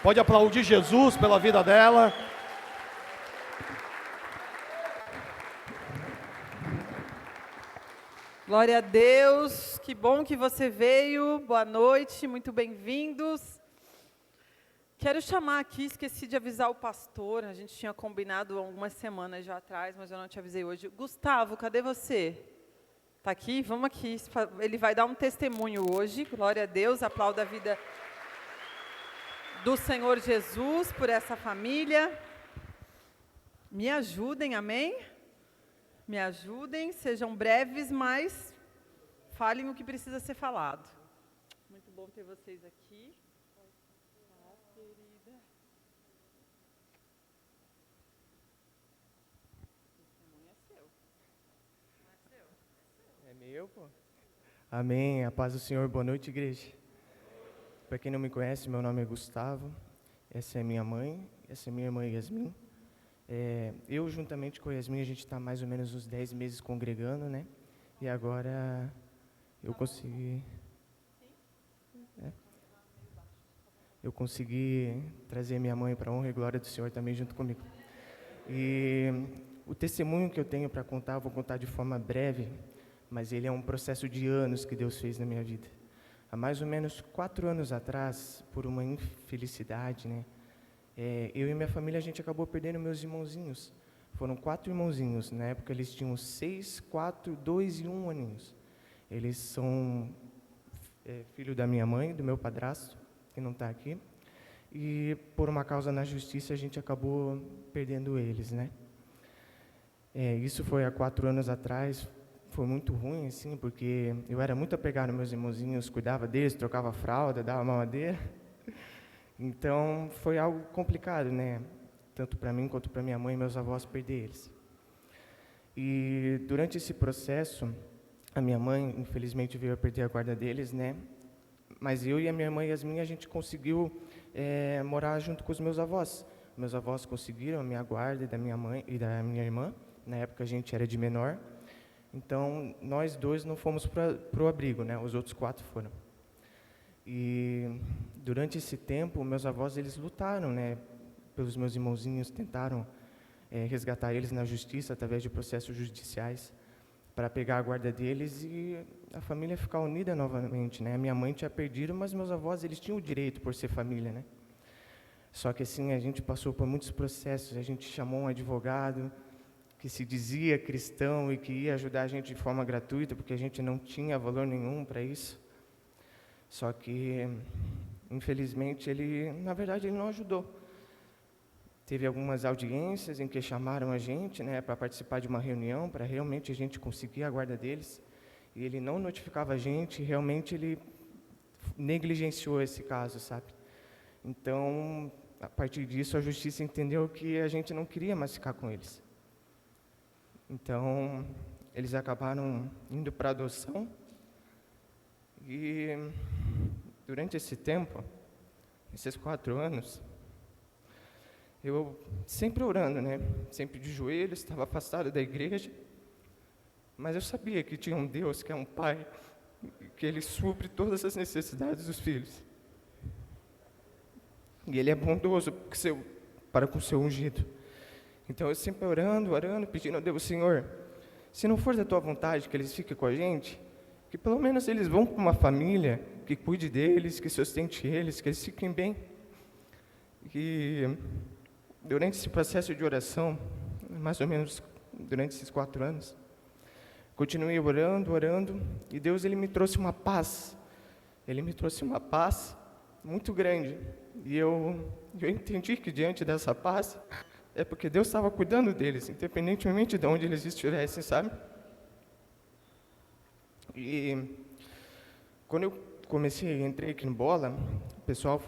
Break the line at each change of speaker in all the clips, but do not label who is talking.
Pode aplaudir Jesus pela vida dela.
Glória a Deus, que bom que você veio, boa noite, muito bem-vindos. Quero chamar aqui, esqueci de avisar o pastor, a gente tinha combinado algumas semanas já atrás, mas eu não te avisei hoje. Gustavo, cadê você? Está aqui? Vamos aqui, ele vai dar um testemunho hoje, glória a Deus, aplauda a vida do Senhor Jesus por essa família. Me ajudem, amém? Me ajudem, sejam breves, mas falem o que precisa ser falado. Muito bom ter vocês aqui. Querida. O testemunho é seu. Não é seu?
É meu, pô. Amém. A paz do Senhor. Boa noite, igreja. Para quem não me conhece, meu nome é Gustavo. Essa é minha mãe. Essa é minha irmã Yasmin. Eu, juntamente com a Yasmin, a gente está mais ou menos uns 10 meses congregando, né? E agora eu consegui... Eu consegui trazer minha mãe para a honra e glória do Senhor também junto comigo. E o testemunho que eu tenho para contar, eu vou contar de forma breve, mas ele é um processo de anos que Deus fez na minha vida. Há mais ou menos 4 anos atrás, por uma infelicidade, né? Eu e minha família, a gente acabou perdendo meus irmãozinhos. Foram 4 irmãozinhos. Na época, eles tinham 6, 4, 2 e 1 aninhos. Eles são filho da minha mãe, do meu padrasto, que não está aqui. E, por uma causa na justiça, a gente acabou perdendo eles, né? Isso foi há 4 anos atrás. Foi muito ruim, assim, porque eu era muito apegado aos meus irmãozinhos, cuidava deles, trocava fralda, dava mamadeira. Então, foi algo complicado, né? Tanto para mim quanto para minha mãe e meus avós perder eles. E durante esse processo, a minha mãe, infelizmente, veio a perder a guarda deles, né? Mas eu e a minha irmã Yasmin, a gente conseguiu morar junto com os meus avós. Meus avós conseguiram a minha guarda da minha mãe e da minha irmã. Na época, a gente era de menor. Então, nós 2 não fomos para o abrigo, né? Os outros 4 foram. E durante esse tempo, meus avós, eles lutaram, né, pelos meus irmãozinhos, tentaram resgatar eles na justiça, através de processos judiciais, para pegar a guarda deles e a família ficar unida novamente, né? A minha mãe tinha perdido, mas meus avós, eles tinham o direito por ser família, né? Só que assim, a gente passou por muitos processos, a gente chamou um advogado que se dizia cristão e que ia ajudar a gente de forma gratuita, porque a gente não tinha valor nenhum para isso. Só que, infelizmente, na verdade, ele não ajudou. Teve algumas audiências em que chamaram a gente, né, para participar de uma reunião, para realmente a gente conseguir a guarda deles, e ele não notificava a gente, realmente ele negligenciou esse caso, sabe? Então, a partir disso, a justiça entendeu que a gente não queria mais ficar com eles. Então, eles acabaram indo para adoção. E durante esse tempo, esses 4 anos, eu sempre orando, né? Sempre de joelhos, estava afastado da igreja, mas eu sabia que tinha um Deus que é um Pai, que Ele supre todas as necessidades dos filhos. E Ele é bondoso para com o seu ungido. Então eu sempre orando, pedindo a Deus, Senhor, se não for da Tua vontade que eles fiquem com a gente, que pelo menos eles vão para uma família que cuide deles, que sustente eles, que eles fiquem bem. E durante esse processo de oração, mais ou menos durante esses 4 anos, continuei orando, e Deus, Ele me trouxe uma paz. Ele me trouxe uma paz muito grande. E eu entendi que diante dessa paz, é porque Deus estava cuidando deles, independentemente de onde eles estivessem, sabe? E quando eu entrei aqui no Bola, o pessoal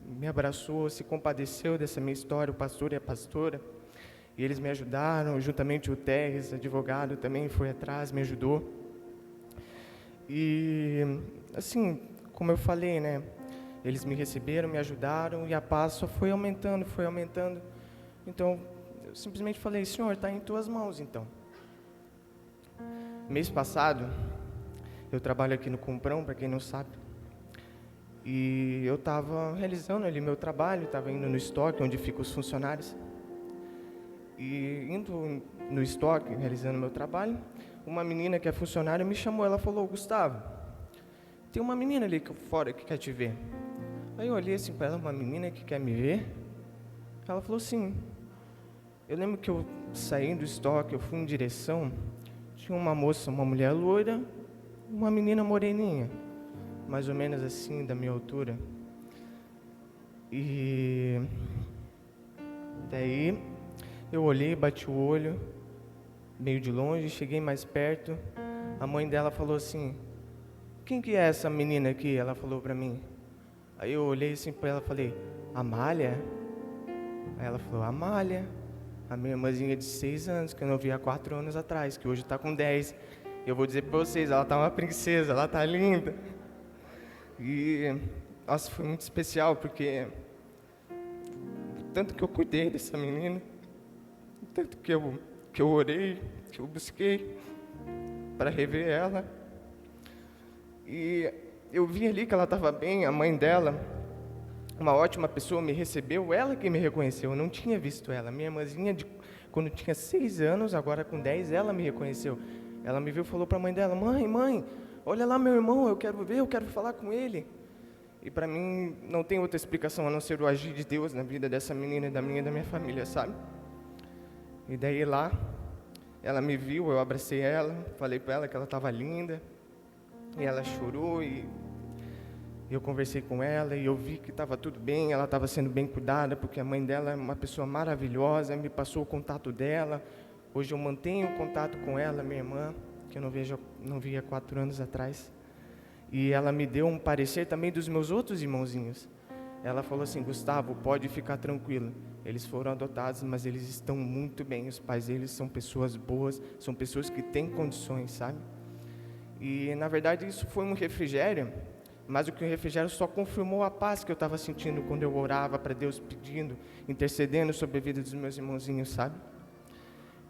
me abraçou, se compadeceu dessa minha história, o pastor e a pastora, e eles me ajudaram, juntamente o Teres, advogado, também foi atrás, me ajudou. E, assim, como eu falei, né, eles me receberam, me ajudaram, e a paz só foi aumentando. Então, eu simplesmente falei, Senhor, está em Tuas mãos, então. Mês passado, eu trabalho aqui no Comprão, para quem não sabe, E eu estava realizando ali meu trabalho, estava indo no estoque, onde ficam os funcionários. E indo no estoque, realizando meu trabalho, uma menina que é funcionária me chamou, ela falou: Gustavo, tem uma menina ali fora que quer te ver. Aí eu olhei assim para ela: uma menina que quer me ver? Ela falou: sim. Eu lembro que eu saí do estoque, eu fui em direção, tinha uma moça, uma mulher loira, uma menina moreninha, mais ou menos assim, da minha altura. E daí eu olhei, bati o olho, meio de longe, cheguei mais perto. A mãe dela falou assim: quem que é essa menina aqui? Ela falou pra mim. Aí eu olhei assim pra ela e falei: Amália? Aí ela falou: Amália, a minha irmãzinha de 6 anos, que eu não vi há 4 anos atrás, que hoje está com 10. Eu vou dizer pra vocês, ela tá uma princesa, ela tá linda. E, nossa, foi muito especial, porque tanto que eu cuidei dessa menina, tanto que eu orei, que eu busquei para rever ela. E eu vi ali que ela estava bem, a mãe dela, uma ótima pessoa, me recebeu, ela que me reconheceu, eu não tinha visto ela. Minha irmãzinha, quando tinha 6 anos, agora com 10, ela me reconheceu. Ela me viu e falou para a mãe dela: mãe, olha lá meu irmão, eu quero ver, eu quero falar com ele. E para mim não tem outra explicação a não ser o agir de Deus na vida dessa menina, da minha família, sabe? E daí lá, ela me viu, eu abracei ela, falei para ela que ela estava linda, e ela chorou, e eu conversei com ela, e eu vi que estava tudo bem, ela estava sendo bem cuidada, porque a mãe dela é uma pessoa maravilhosa, me passou o contato dela. Hoje eu mantenho contato com ela, minha irmã, que eu não via 4 anos atrás. E ela me deu um parecer também dos meus outros irmãozinhos. Ela falou assim: Gustavo, pode ficar tranquilo. Eles foram adotados, mas eles estão muito bem. Os pais deles são pessoas boas, são pessoas que têm condições, sabe? E, na verdade, isso foi um refrigério, mas o que o refrigério só confirmou a paz que eu estava sentindo quando eu orava para Deus, pedindo, intercedendo sobre a vida dos meus irmãozinhos, sabe?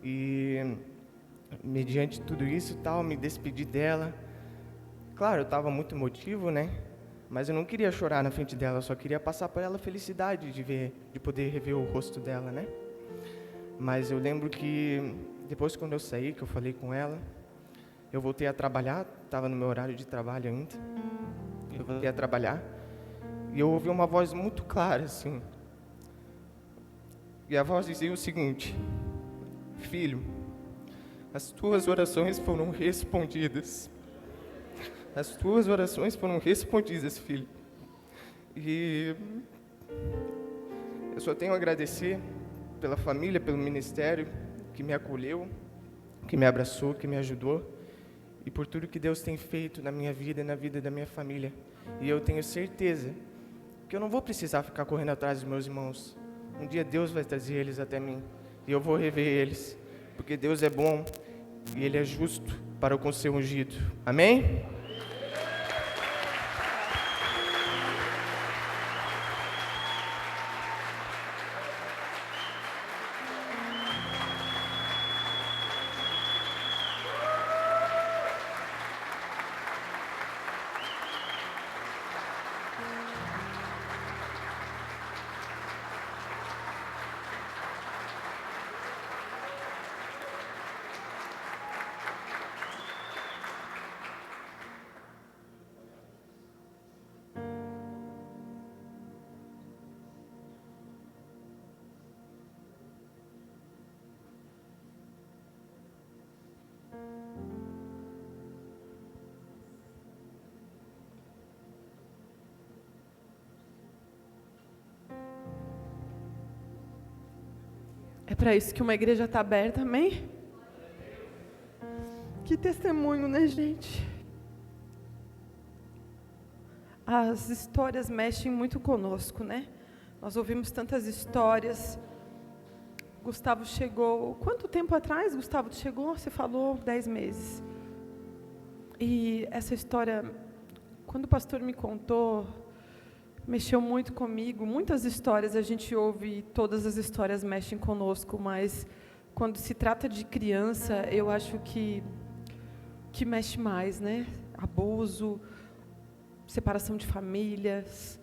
E, mediante tudo isso e tal, me despedi dela. Claro, eu estava muito emotivo, né? Mas eu não queria chorar na frente dela, eu só queria passar para ela a felicidade de poder rever o rosto dela, né? Mas eu lembro que depois, quando eu saí, que eu falei com ela, eu voltei a trabalhar, estava no meu horário de trabalho ainda. Eu voltei a trabalhar e eu ouvi uma voz muito clara, assim. E a voz dizia o seguinte: filho, as tuas orações foram respondidas. As tuas orações foram respondidas, filho. E eu só tenho a agradecer pela família, pelo ministério que me acolheu, que me abraçou, que me ajudou, e por tudo que Deus tem feito na minha vida e na vida da minha família. E eu tenho certeza que eu não vou precisar ficar correndo atrás dos meus irmãos. Um dia Deus vai trazer eles até mim, e eu vou rever eles, porque Deus é bom e Ele é justo para com o seu ungido. Amém?
É para isso que uma igreja está aberta, amém? Que testemunho, né, gente? As histórias mexem muito conosco, né? Nós ouvimos tantas histórias. Gustavo chegou... Quanto tempo atrás, Gustavo, tu chegou? Você falou 10 meses. E essa história, quando o pastor me contou, mexeu muito comigo. Muitas histórias a gente ouve e todas as histórias mexem conosco, mas quando se trata de criança, eu acho que mexe mais, né? Abuso, separação de famílias.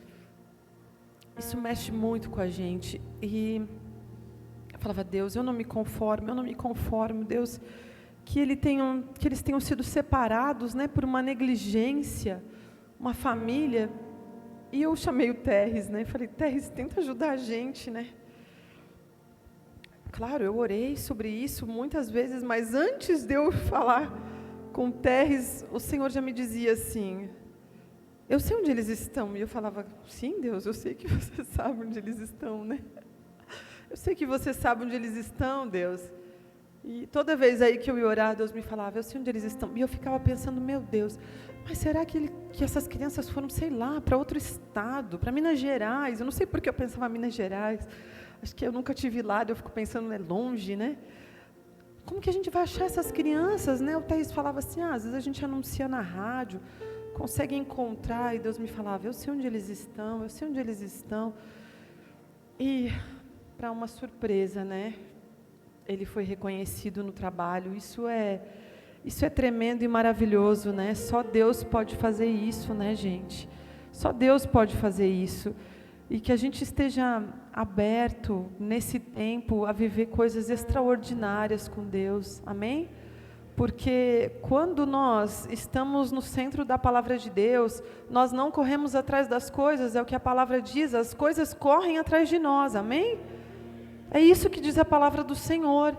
Isso mexe muito com a gente. E eu falava, Deus, eu não me conformo, Deus, que eles tenham sido separados, né, por uma negligência, uma família. E eu chamei o Terres, né, falei, Terres, tenta ajudar a gente, né. Claro, eu orei sobre isso muitas vezes, mas antes de eu falar com o Terres, o Senhor já me dizia assim, eu sei onde eles estão. E eu falava, sim, Deus, eu sei que você sabe onde eles estão, né? Eu sei que você sabe onde eles estão, Deus. E toda vez aí que eu ia orar, Deus me falava, eu sei onde eles estão. E eu ficava pensando, meu Deus, mas será que essas crianças foram, sei lá, para outro estado, para Minas Gerais? Eu não sei por que eu pensava em Minas Gerais. Acho que eu nunca tive lá, eu fico pensando, é longe, né? Como que a gente vai achar essas crianças, né? O Thaís falava assim, às vezes a gente anuncia na rádio, consegue encontrar, e Deus me falava, eu sei onde eles estão, eu sei onde eles estão. E, para uma surpresa, né? Ele foi reconhecido no trabalho. Isso é tremendo e maravilhoso, né? Só Deus pode fazer isso, né, gente? Só Deus pode fazer isso. E que a gente esteja aberto nesse tempo a viver coisas extraordinárias com Deus. Amém? Porque quando nós estamos no centro da palavra de Deus, nós não corremos atrás das coisas, é o que a palavra diz, as coisas correm atrás de nós, amém? É isso que diz a palavra do Senhor.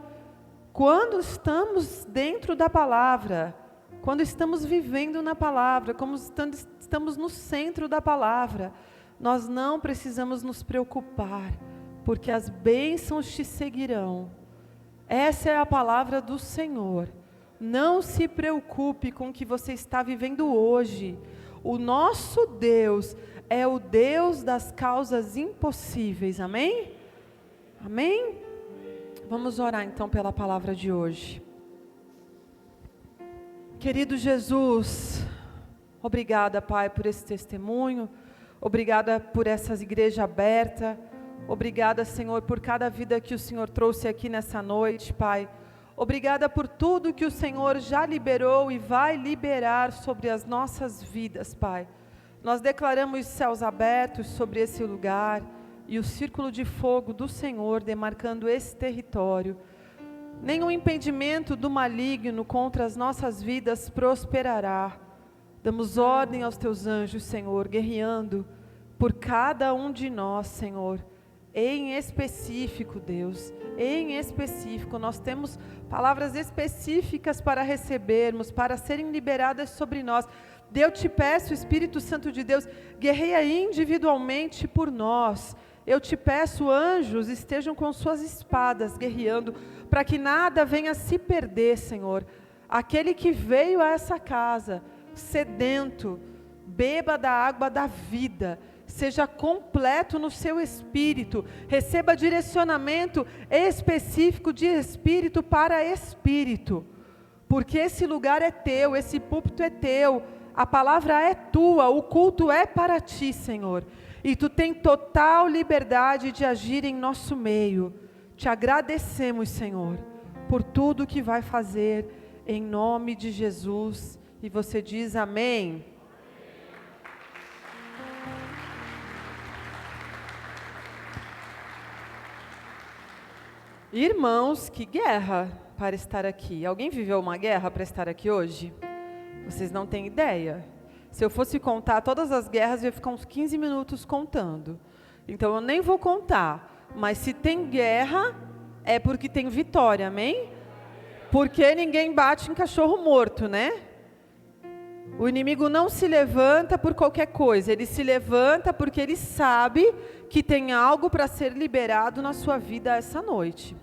Quando estamos dentro da palavra, quando estamos vivendo na palavra, como estamos no centro da palavra, nós não precisamos nos preocupar, porque as bênçãos te seguirão. Essa é a palavra do Senhor. Não se preocupe com o que você está vivendo hoje. O nosso Deus é o Deus das causas impossíveis. Amém? Amém? Vamos orar então pela palavra de hoje. Querido Jesus, obrigada, Pai, por esse testemunho. Obrigada por essa igreja aberta. Obrigada, Senhor, por cada vida que o Senhor trouxe aqui nessa noite, Pai. Obrigada por tudo que o Senhor já liberou e vai liberar sobre as nossas vidas, Pai. Nós declaramos céus abertos sobre esse lugar e o círculo de fogo do Senhor demarcando esse território. Nenhum impedimento do maligno contra as nossas vidas prosperará. Damos ordem aos teus anjos, Senhor, guerreando por cada um de nós, Senhor. Em específico, Deus, em específico, nós temos palavras específicas para recebermos, para serem liberadas sobre nós. Eu te peço, Espírito Santo de Deus, guerreia individualmente por nós. Eu te peço, anjos, estejam com suas espadas guerreando, para que nada venha se perder, Senhor. Aquele que veio a essa casa, sedento, beba da água da vida, seja completo no seu espírito, receba direcionamento específico de espírito para espírito, porque esse lugar é teu, esse púlpito é teu, a palavra é tua, o culto é para ti, Senhor, e tu tem total liberdade de agir em nosso meio. Te agradecemos, Senhor, por tudo que vai fazer, em nome de Jesus, e você diz amém. Irmãos, que guerra para estar aqui. Alguém viveu uma guerra para estar aqui hoje? Vocês não têm ideia. Se eu fosse contar todas as guerras, eu ia ficar uns 15 minutos contando. Então eu nem vou contar. Mas se tem guerra, é porque tem vitória, amém? Porque ninguém bate em cachorro morto, né? O inimigo não se levanta por qualquer coisa, ele se levanta porque ele sabe que tem algo para ser liberado na sua vida essa noite.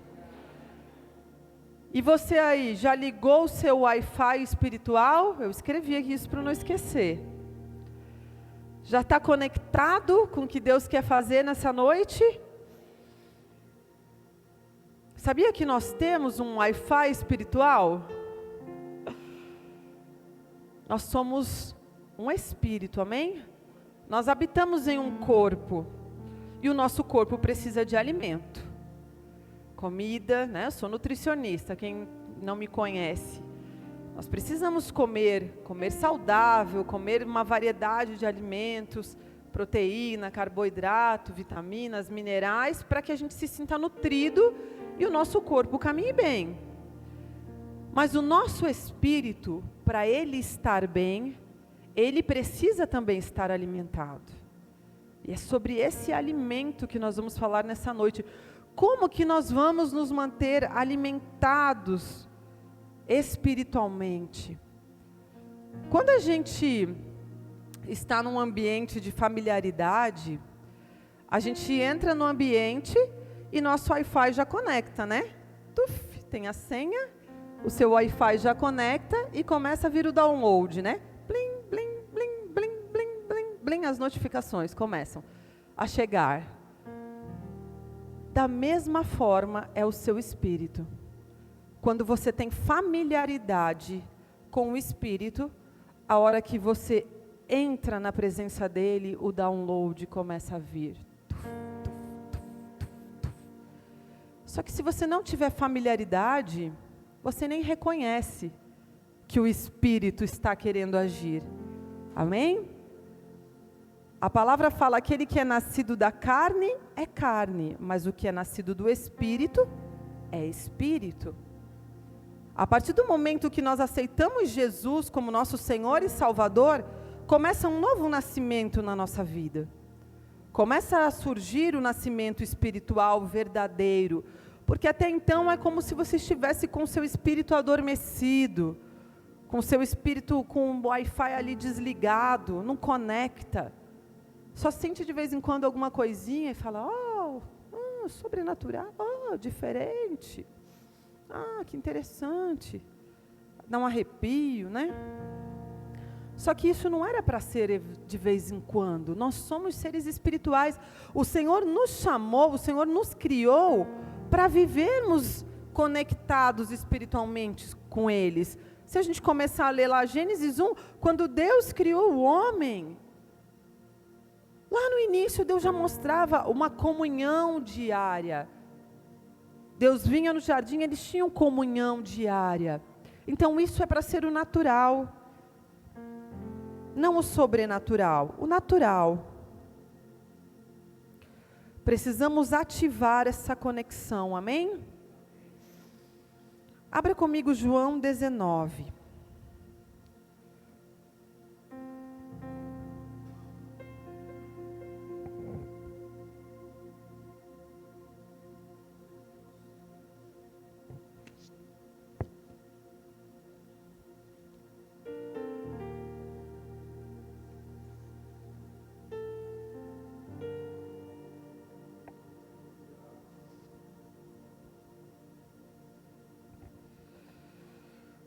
E você aí, já ligou o seu Wi-Fi espiritual? Eu escrevi aqui isso para não esquecer. Já está conectado com o que Deus quer fazer nessa noite? Sabia que nós temos um Wi-Fi espiritual? Nós somos um espírito, amém? Nós habitamos em um corpo, e o nosso corpo precisa de alimento, comida, né? Eu sou nutricionista, quem não me conhece. Nós precisamos comer saudável, comer uma variedade de alimentos, proteína, carboidrato, vitaminas, minerais, para que a gente se sinta nutrido e o nosso corpo caminhe bem. Mas o nosso espírito, para ele estar bem, ele precisa também estar alimentado. E é sobre esse alimento que nós vamos falar nessa noite. Como que nós vamos nos manter alimentados espiritualmente? Quando a gente está num ambiente de familiaridade, a gente entra no ambiente e nosso Wi-Fi já conecta, né? Tuf, tem a senha, o seu Wi-Fi já conecta e começa a vir o download, né? Blim, blim, blim, blim, blim, blim, blim, as notificações começam a chegar. Da mesma forma é o seu espírito. Quando você tem familiaridade com o espírito, a hora que você entra na presença dele, o download começa a vir. Só que se você não tiver familiaridade, você nem reconhece que o espírito está querendo agir. Amém? A palavra fala: aquele que é nascido da carne é carne, mas o que é nascido do espírito é espírito. A partir do momento que nós aceitamos Jesus como nosso Senhor e Salvador, começa um novo nascimento na nossa vida. Começa a surgir o nascimento espiritual verdadeiro, porque até então é como se você estivesse com o seu espírito adormecido, com o seu espírito com o Wi-Fi ali desligado, não conecta. Só sente de vez em quando alguma coisinha e fala: sobrenatural, diferente. Que interessante. Dá um arrepio, né? Só que isso não era para ser de vez em quando. Nós somos seres espirituais. O Senhor nos chamou, o Senhor nos criou para vivermos conectados espiritualmente com eles. Se a gente começar a ler lá Gênesis 1, quando Deus criou o homem, lá no início Deus já mostrava uma comunhão diária. Deus vinha no jardim, eles tinham comunhão diária. Então isso é para ser o natural, não o sobrenatural, o natural. Precisamos ativar essa conexão, amém? Abra comigo João 19.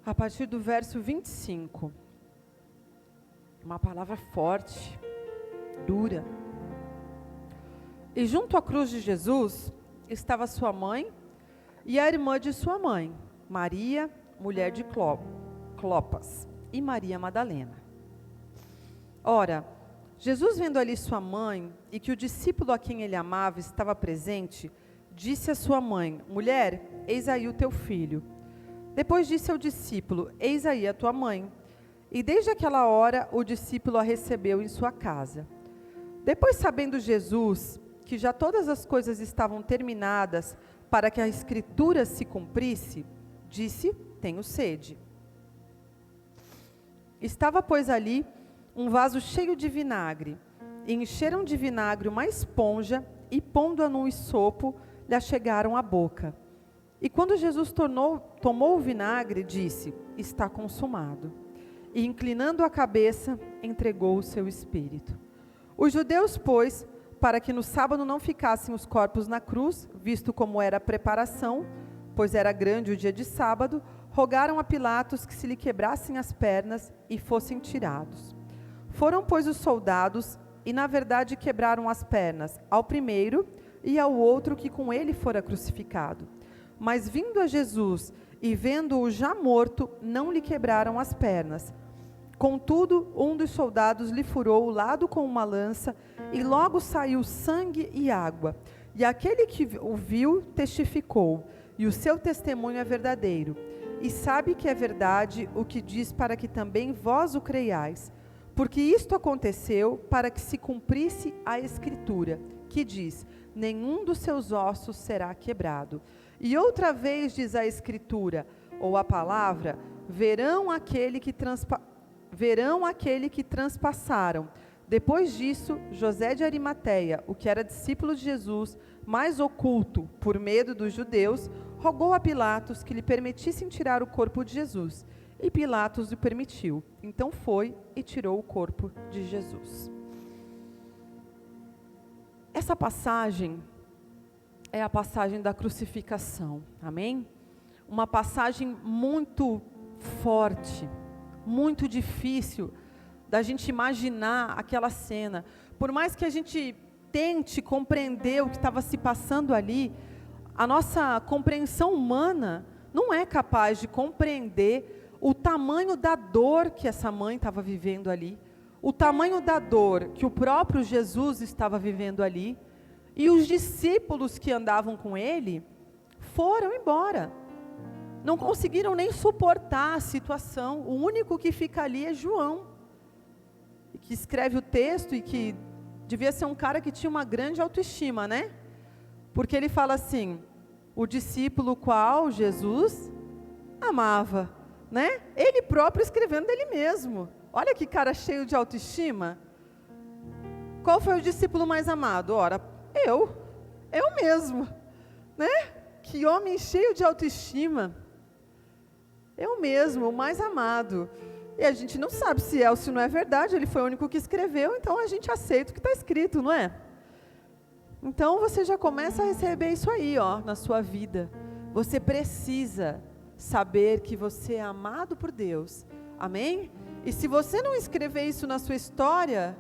A partir do verso 25, uma palavra forte, dura. E junto à cruz de Jesus estava sua mãe e a irmã de sua mãe, Maria, mulher de Clopas, e Maria Madalena. Ora, Jesus, vendo ali sua mãe e que o discípulo a quem ele amava estava presente, disse à sua mãe: mulher, eis aí o teu filho. Depois disse ao discípulo: eis aí a tua mãe. E desde aquela hora o discípulo a recebeu em sua casa. Depois, sabendo Jesus que já todas as coisas estavam terminadas para que a escritura se cumprisse, disse: tenho sede. Estava, pois, ali um vaso cheio de vinagre. E encheram de vinagre uma esponja e, pondo-a num isopo, lhe achegaram à boca. E quando Jesus tomou o vinagre, disse: está consumado. E, inclinando a cabeça, entregou o seu espírito. Os judeus, pois, para que no sábado não ficassem os corpos na cruz, visto como era a preparação, pois era grande o dia de sábado, rogaram a Pilatos que se lhe quebrassem as pernas e fossem tirados. Foram, pois, os soldados, e na verdade quebraram as pernas ao primeiro e ao outro que com ele fora crucificado. Mas vindo a Jesus e vendo-o já morto, não lhe quebraram as pernas. Contudo, um dos soldados lhe furou o lado com uma lança, e logo saiu sangue e água. E aquele que o viu testificou, e o seu testemunho é verdadeiro. e sabe que é verdade o que diz, para que também vós o creiais. Porque isto aconteceu para que se cumprisse a Escritura, que diz: nenhum dos seus ossos será quebrado. E outra vez diz a Escritura, ou a palavra: verão aquele que transpassaram. Depois disso, José de Arimateia, o que era discípulo de Jesus, mais oculto por medo dos judeus, rogou a Pilatos que lhe permitissem tirar o corpo de Jesus. E Pilatos lhe permitiu. Então foi e tirou o corpo de Jesus. Essa passagem é a passagem da crucificação. Amém? Uma passagem muito forte, muito difícil da gente imaginar aquela cena. Por mais que a gente tente compreender o que estava se passando ali, a nossa compreensão humana não é capaz de compreender o tamanho da dor que essa mãe estava vivendo ali, o tamanho da dor que o próprio Jesus estava vivendo ali, e os discípulos que andavam com ele foram embora. Não conseguiram nem suportar a situação. O único que fica ali é João, que escreve o texto e que devia ser um cara que tinha uma grande autoestima, né? Porque ele fala assim: o discípulo qual Jesus amava, né? Ele próprio escrevendo dele mesmo. Olha que cara cheio de autoestima. Qual foi o discípulo mais amado? Ora, eu mesmo, né? Que homem cheio de autoestima. Eu mesmo, o mais amado. E a gente não sabe se é ou se não é verdade, ele foi o único que escreveu, então a gente aceita o que está escrito, não é? Então você já começa a receber isso aí, ó, na sua vida. Você precisa saber que você é amado por Deus, amém? E se você não escrever isso na sua história,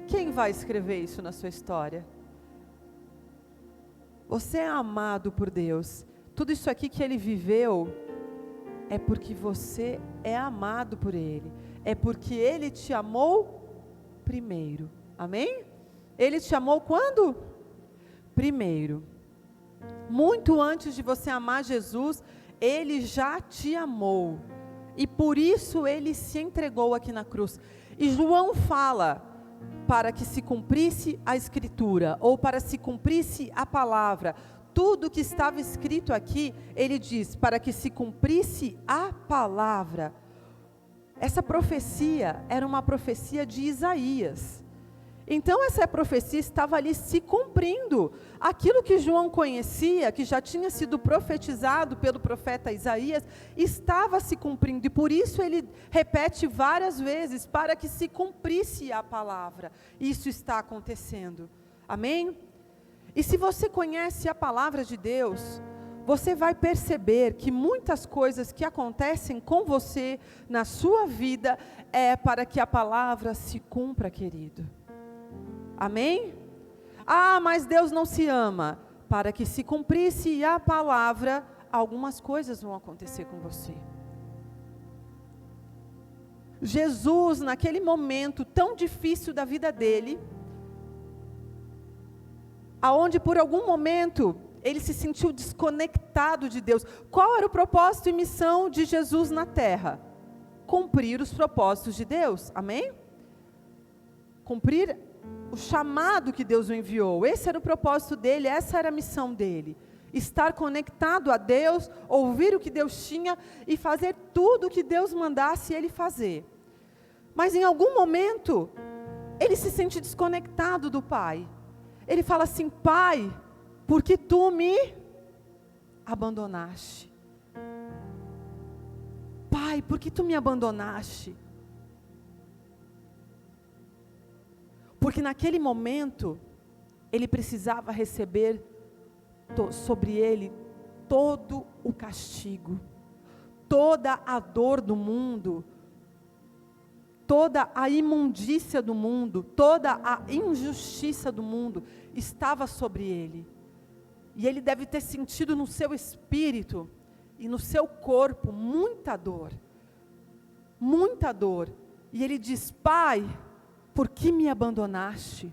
quem vai escrever isso na sua história? Você é amado por Deus. Tudo isso aqui que ele viveu é porque você é amado por Ele. É porque Ele te amou primeiro. Amém? Ele te amou quando? Primeiro. Muito antes de você amar Jesus, Ele já te amou. E por isso Ele se entregou aqui na cruz. E João fala: para que se cumprisse a Escritura, ou para se cumprisse a palavra. Tudo que estava escrito aqui, ele diz, para que se cumprisse a palavra. Essa profecia era uma profecia de Isaías. Então essa profecia estava ali se cumprindo. Aquilo que João conhecia, que já tinha sido profetizado pelo profeta Isaías, estava se cumprindo. E por isso ele repete várias vezes, para que se cumprisse a palavra. Isso está acontecendo. Amém? E se você conhece a palavra de Deus, você vai perceber que muitas coisas que acontecem com você, na sua vida, é para que a palavra se cumpra, querido. Amém? Ah, mas Deus não se ama. Para que se cumprisse a palavra, algumas coisas vão acontecer com você. Jesus, naquele momento tão difícil da vida dele, aonde por algum momento ele se sentiu desconectado de Deus. Qual era o propósito e missão de Jesus na terra? Cumprir os propósitos de Deus, amém? Cumprir o chamado que Deus o enviou. Esse era o propósito dele, essa era a missão dele. Estar conectado a Deus, ouvir o que Deus tinha e fazer tudo o que Deus mandasse ele fazer. Mas em algum momento, ele se sente desconectado do Pai. Ele fala assim: Pai, por que tu me abandonaste? Pai, por que tu me abandonaste? Porque naquele momento, ele precisava receber sobre ele todo o castigo, toda a dor do mundo, toda a imundícia do mundo, toda a injustiça do mundo estava sobre ele. E ele deve ter sentido no seu espírito e no seu corpo muita dor. Muita dor. E ele diz: Pai, por que me abandonaste?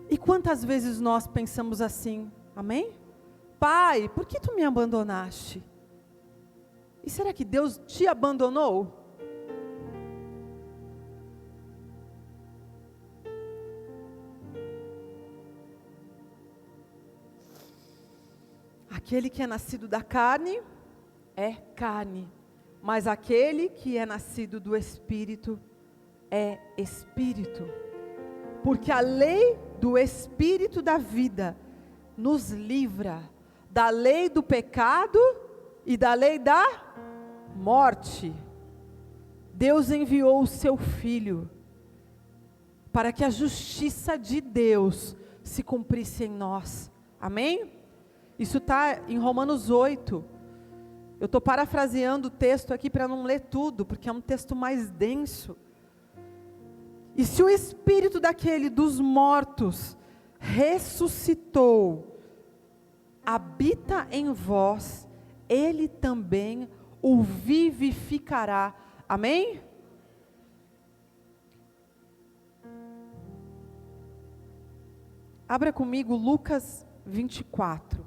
E quantas vezes nós pensamos assim, amém? Pai, por que tu me abandonaste? E será que Deus te abandonou? Aquele que é nascido da carne é carne, mas aquele que é nascido do Espírito é Espírito. Porque a lei do Espírito da vida nos livra da lei do pecado e da lei da morte. Deus enviou o seu Filho para que a justiça de Deus se cumprisse em nós. Amém? Isso está em Romanos 8. Eu estou parafraseando o texto aqui para não ler tudo, porque é um texto mais denso. E se o Espírito daquele dos mortos ressuscitou, habita em vós, Ele também o vivificará. Amém? Abra comigo Lucas 24.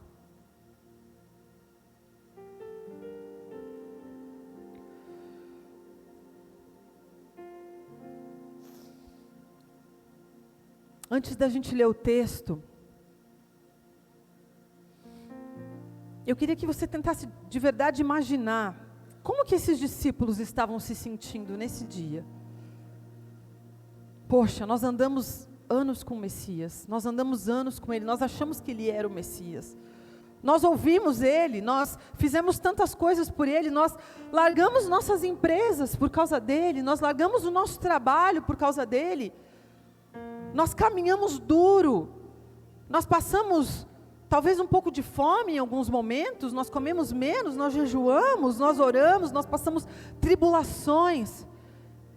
Antes da gente ler o texto, eu queria que você tentasse de verdade imaginar como que esses discípulos estavam se sentindo nesse dia. Poxa, nós andamos anos com o Messias, nós andamos anos com Ele, nós achamos que Ele era o Messias. Nós ouvimos Ele, nós fizemos tantas coisas por Ele, nós largamos nossas empresas por causa dEle, nós largamos o nosso trabalho por causa dEle. Nós caminhamos duro, nós passamos talvez um pouco de fome em alguns momentos, nós comemos menos, nós jejuamos, nós oramos, nós passamos tribulações.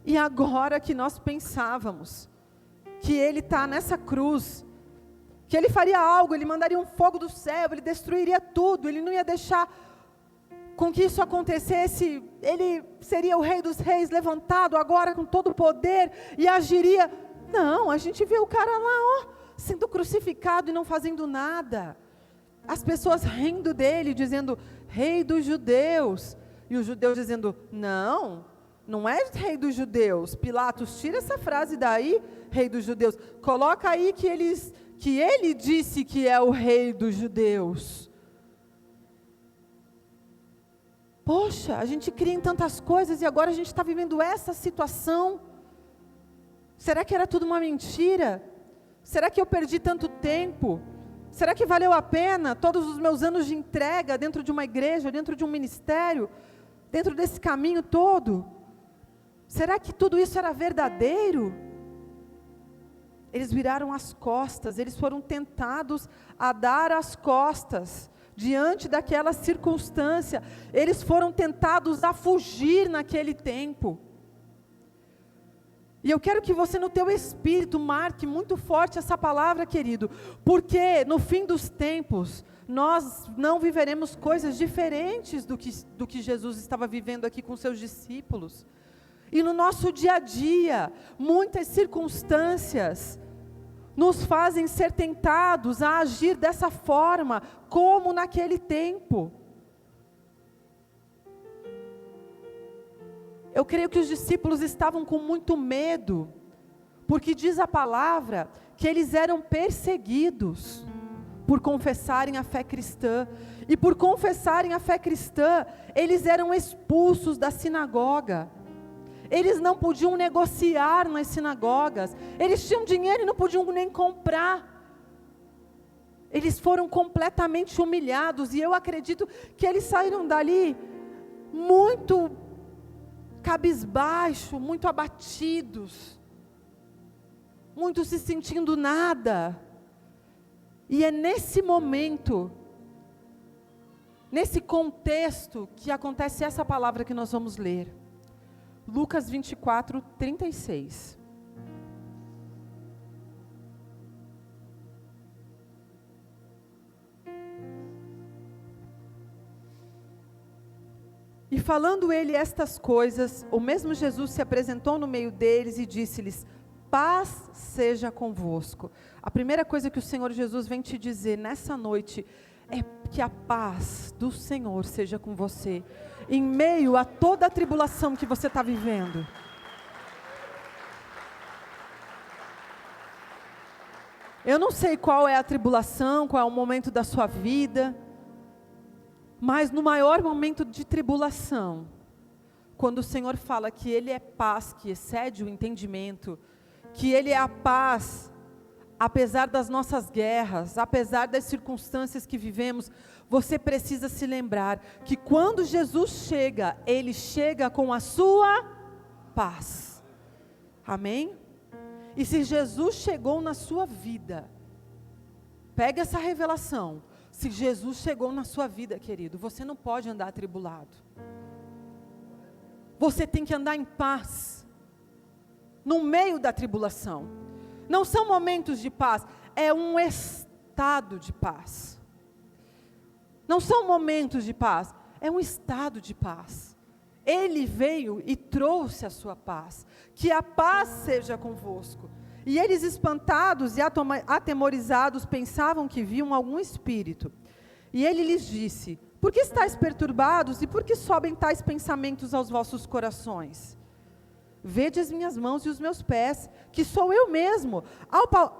E agora que nós pensávamos que Ele está nessa cruz, que Ele faria algo, Ele mandaria um fogo do céu, Ele destruiria tudo, Ele não ia deixar com que isso acontecesse, Ele seria o Rei dos Reis levantado agora com todo o poder e agiria. Não, a gente vê o cara lá, sendo crucificado e não fazendo nada. As pessoas rindo dele, dizendo, Rei dos Judeus. E os judeus dizendo, não é Rei dos Judeus. Pilatos, tira essa frase daí, Rei dos Judeus. Coloca aí que ele disse que é o Rei dos Judeus. Poxa, a gente cria em tantas coisas e agora a gente está vivendo essa situação. Será que era tudo uma mentira? Será que eu perdi tanto tempo? Será que valeu a pena todos os meus anos de entrega dentro de uma igreja, dentro de um ministério, dentro desse caminho todo? Será que tudo isso era verdadeiro? Eles viraram as costas, eles foram tentados a dar as costas diante daquela circunstância. Eles foram tentados a fugir naquele tempo. E eu quero que você no teu espírito marque muito forte essa palavra, querido, porque no fim dos tempos, nós não viveremos coisas diferentes do que Jesus estava vivendo aqui com seus discípulos. E no nosso dia a dia, muitas circunstâncias nos fazem ser tentados a agir dessa forma, como naquele tempo. Eu creio que os discípulos estavam com muito medo, porque diz a palavra que eles eram perseguidos por confessarem a fé cristã. E por confessarem a fé cristã, eles eram expulsos da sinagoga. Eles não podiam negociar nas sinagogas. Eles tinham dinheiro e não podiam nem comprar. Eles foram completamente humilhados. E eu acredito que eles saíram dali muito cabisbaixo, muito abatidos, muito se sentindo nada. E é nesse momento, nesse contexto, que acontece essa palavra que nós vamos ler. Lucas 24, 36. E falando ele estas coisas, o mesmo Jesus se apresentou no meio deles e disse-lhes, paz seja convosco. A primeira coisa que o Senhor Jesus vem te dizer nessa noite é que a paz do Senhor seja com você, em meio a toda a tribulação que você está vivendo. Eu não sei qual é a tribulação, qual é o momento da sua vida, mas no maior momento de tribulação, quando o Senhor fala que Ele é paz, que excede o entendimento, que Ele é a paz, apesar das nossas guerras, apesar das circunstâncias que vivemos, você precisa se lembrar que quando Jesus chega, Ele chega com a sua paz. Amém? E se Jesus chegou na sua vida, pega essa revelação. Se Jesus chegou na sua vida, querido, você não pode andar atribulado. Você tem que andar em paz, no meio da tribulação. Não são momentos de paz, é um estado de paz. Não são momentos de paz, é um estado de paz. Ele veio e trouxe a sua paz. Que a paz seja convosco. E eles, espantados e atemorizados, pensavam que viam algum espírito. E ele lhes disse: por que estáis perturbados e por que sobem tais pensamentos aos vossos corações? Vede as minhas mãos e os meus pés, que sou eu mesmo.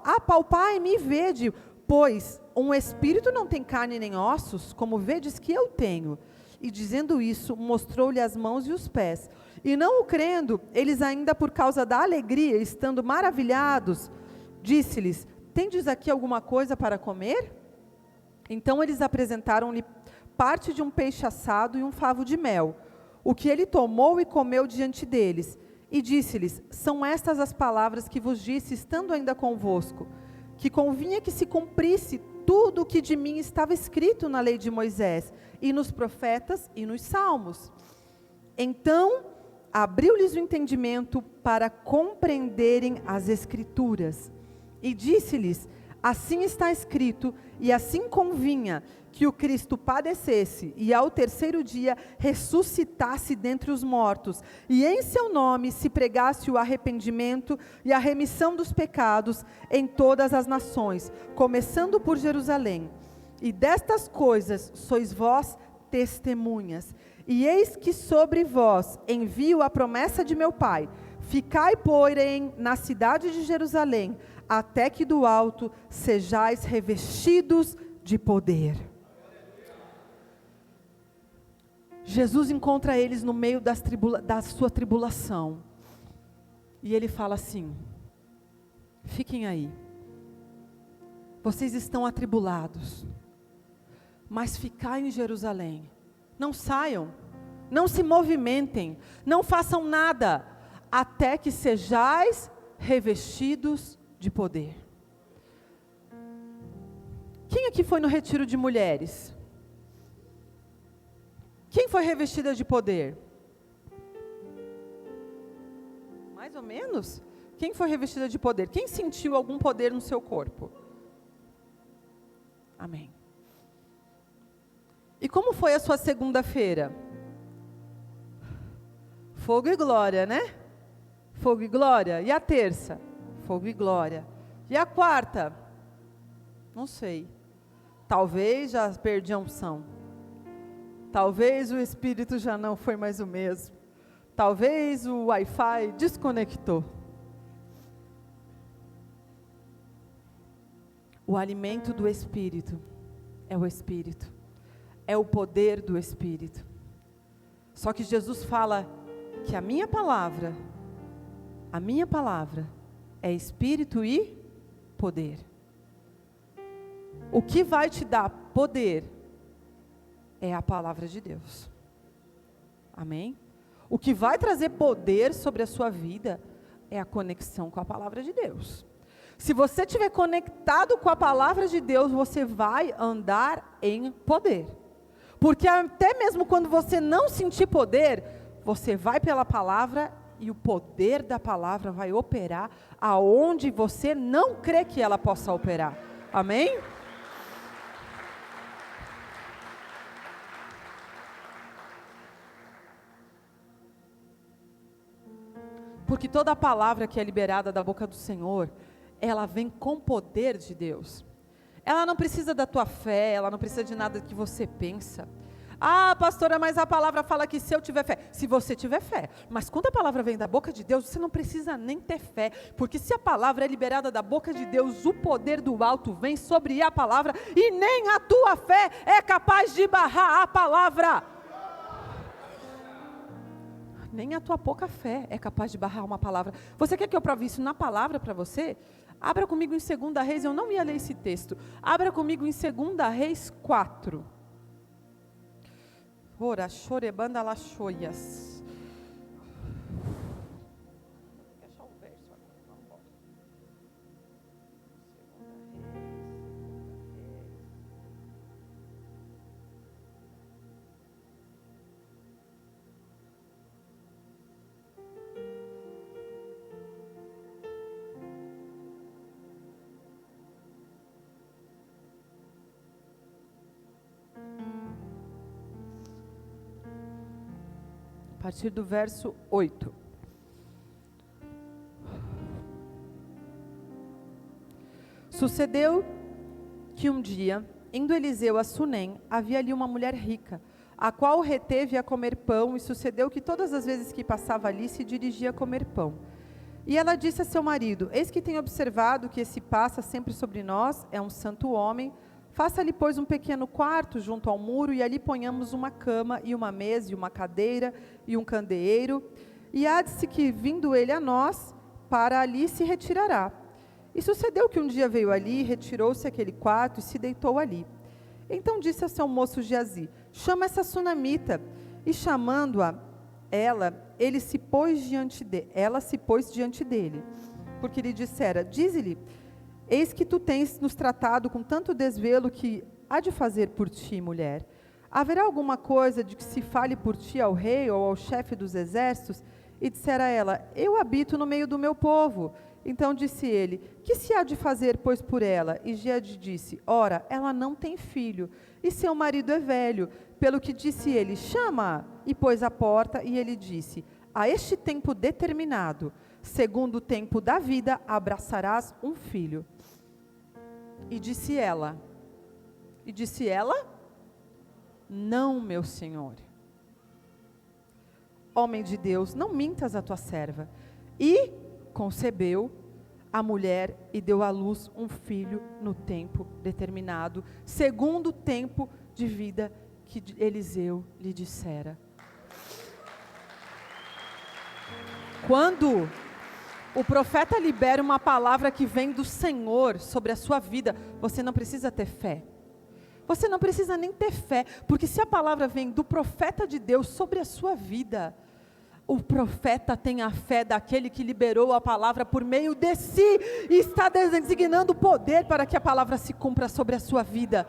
Apalpai-me e vede, pois um espírito não tem carne nem ossos, como vedes que eu tenho. E dizendo isso, mostrou-lhe as mãos e os pés. E não o crendo, eles ainda por causa da alegria, estando maravilhados, disse-lhes: tendes aqui alguma coisa para comer? Então eles apresentaram-lhe parte de um peixe assado e um favo de mel, o que ele tomou e comeu diante deles. E disse-lhes: são estas as palavras que vos disse, estando ainda convosco, que convinha que se cumprisse tudo o que de mim estava escrito na lei de Moisés, e nos profetas e nos salmos. Então abriu-lhes o entendimento para compreenderem as Escrituras. E disse-lhes: assim está escrito, e assim convinha que o Cristo padecesse, e ao terceiro dia ressuscitasse dentre os mortos, e em seu nome se pregasse o arrependimento e a remissão dos pecados em todas as nações, começando por Jerusalém. E destas coisas sois vós testemunhas. E eis que sobre vós envio a promessa de meu Pai. Ficai, porém, na cidade de Jerusalém, até que do alto sejais revestidos de poder. Jesus encontra eles no meio da sua tribulação. E ele fala assim: fiquem aí. Vocês estão atribulados, mas ficai em Jerusalém. Não saiam, não se movimentem, não façam nada, até que sejais revestidos de poder. Quem aqui foi no retiro de mulheres? Quem foi revestida de poder? Mais ou menos? Quem foi revestida de poder? Quem sentiu algum poder no seu corpo? Amém. E como foi a sua segunda-feira? Fogo e glória, né? Fogo e glória. E a terça? Fogo e glória. E a quarta? Não sei. Talvez já perdi a unção. Talvez o espírito já não foi mais o mesmo. Talvez o Wi-Fi desconectou. O alimento do espírito é o espírito. É o poder do espírito. Só que Jesus fala que a minha palavra é espírito e poder. O que vai te dar poder é a palavra de Deus. Amém? O que vai trazer poder sobre a sua vida é a conexão com a palavra de Deus. Se você estiver conectado com a palavra de Deus, você vai andar em poder. Porque até mesmo quando você não sentir poder, você vai pela palavra e o poder da palavra vai operar aonde você não crê que ela possa operar. Amém? Porque toda palavra que é liberada da boca do Senhor, ela vem com poder de Deus. Ela não precisa da tua fé, ela não precisa de nada que você pensa. Ah, pastora, mas a palavra fala que se eu tiver fé, se você tiver fé, mas quando a palavra vem da boca de Deus, você não precisa nem ter fé, porque se a palavra é liberada da boca de Deus, o poder do alto vem sobre a palavra, e nem a tua fé é capaz de barrar a palavra. Nem a tua pouca fé é capaz de barrar uma palavra. Você quer que eu prove isso na palavra para você? Abra comigo em 2 Reis, eu não ia ler esse texto, abra comigo em 2 Reis 4. Ora, chorebanda lachoias. Vou achar o verso aqui, vamos embora. A partir do verso 8. Sucedeu que um dia, indo Eliseu a Sunem, havia ali uma mulher rica, a qual o reteve a comer pão, e sucedeu que todas as vezes que passava ali, se dirigia a comer pão. E ela disse a seu marido: eis que tenho observado que esse passa sempre sobre nós, é um santo homem. Faça-lhe, pois, um pequeno quarto junto ao muro, e ali ponhamos uma cama, e uma mesa, e uma cadeira, e um candeeiro. E há-de-se que, vindo ele a nós, para ali se retirará. E sucedeu que um dia veio ali, retirou-se àquele quarto, e se deitou ali. Então disse ao seu moço Geazi: chama essa sunamita. E chamando-a, ela se pôs diante dele, porque lhe dissera: dize-lhe, eis que tu tens nos tratado com tanto desvelo, que há de fazer por ti, mulher? Haverá alguma coisa de que se fale por ti ao rei ou ao chefe dos exércitos? E dissera ela: eu habito no meio do meu povo. Então disse ele: que se há de fazer, pois, por ela? E Geazi disse: ora, ela não tem filho, e seu marido é velho. Pelo que disse ele: chama-a. E pôs à porta, e ele disse: a este tempo determinado, segundo o tempo da vida, abraçarás um filho. E disse ela, não, meu senhor. Homem de Deus, não mintas a tua serva. E concebeu a mulher e deu à luz um filho no tempo determinado, segundo o tempo de vida que Eliseu lhe dissera. Quando o profeta libera uma palavra que vem do Senhor sobre a sua vida, você não precisa ter fé. Você não precisa nem ter fé, porque se a palavra vem do profeta de Deus sobre a sua vida, o profeta tem a fé daquele que liberou a palavra por meio de si, e está designando o poder para que a palavra se cumpra sobre a sua vida.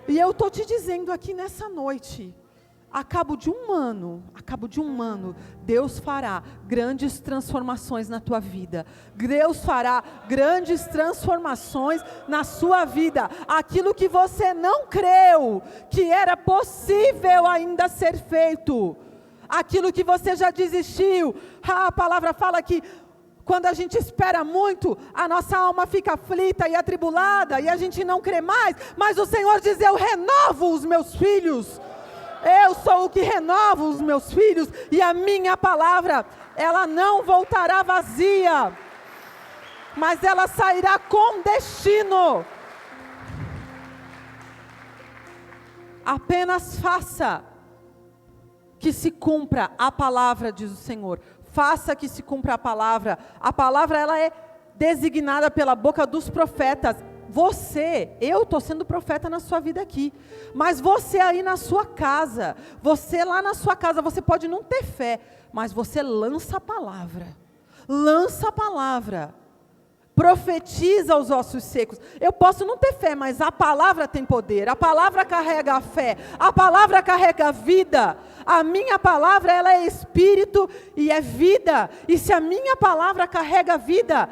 E eu estou te dizendo aqui nessa noite, a cabo de um ano, Deus fará grandes transformações na tua vida. Deus fará grandes transformações na sua vida. Aquilo que você não creu que era possível ainda ser feito, aquilo que você já desistiu, a palavra fala que quando a gente espera muito, a nossa alma fica aflita e atribulada, e a gente não crê mais, mas o Senhor diz: eu renovo os meus filhos. Eu sou o que renovo os meus filhos, e a minha palavra, ela não voltará vazia, mas ela sairá com destino. Apenas faça que se cumpra a palavra, diz o Senhor. Faça que se cumpra a palavra. A palavra, ela é designada pela boca dos profetas. Eu estou sendo profeta na sua vida aqui, mas você aí na sua casa, você lá na sua casa, você pode não ter fé, mas você lança a palavra, profetiza aos ossos secos. Eu posso não ter fé, mas a palavra tem poder, a palavra carrega a fé, a palavra carrega a vida. A minha palavra, ela é espírito e é vida, e se a minha palavra carrega a vida,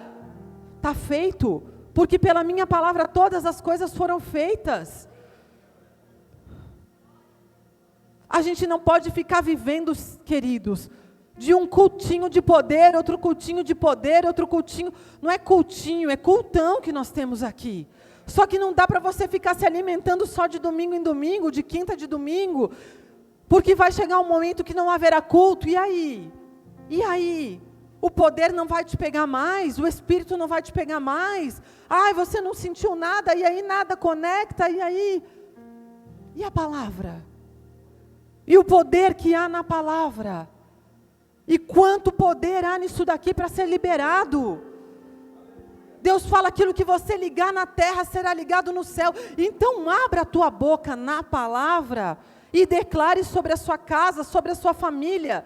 está feito. Porque pela minha palavra todas as coisas foram feitas. A gente não pode ficar vivendo, queridos, de um cultinho de poder, outro cultinho de poder, outro cultinho. Não é cultinho, é cultão que nós temos aqui. Só que não dá para você ficar se alimentando só de domingo em domingo, de quinta de domingo, porque vai chegar um momento que não haverá culto, e aí? E aí? O poder não vai te pegar mais, o Espírito não vai te pegar mais. Ai, você não sentiu nada, e aí nada conecta, e aí? E a palavra? E o poder que há na palavra? E quanto poder há nisso daqui para ser liberado? Deus fala, aquilo que você ligar na terra será ligado no céu. Então abra a tua boca na palavra e declare sobre a sua casa, sobre a sua família.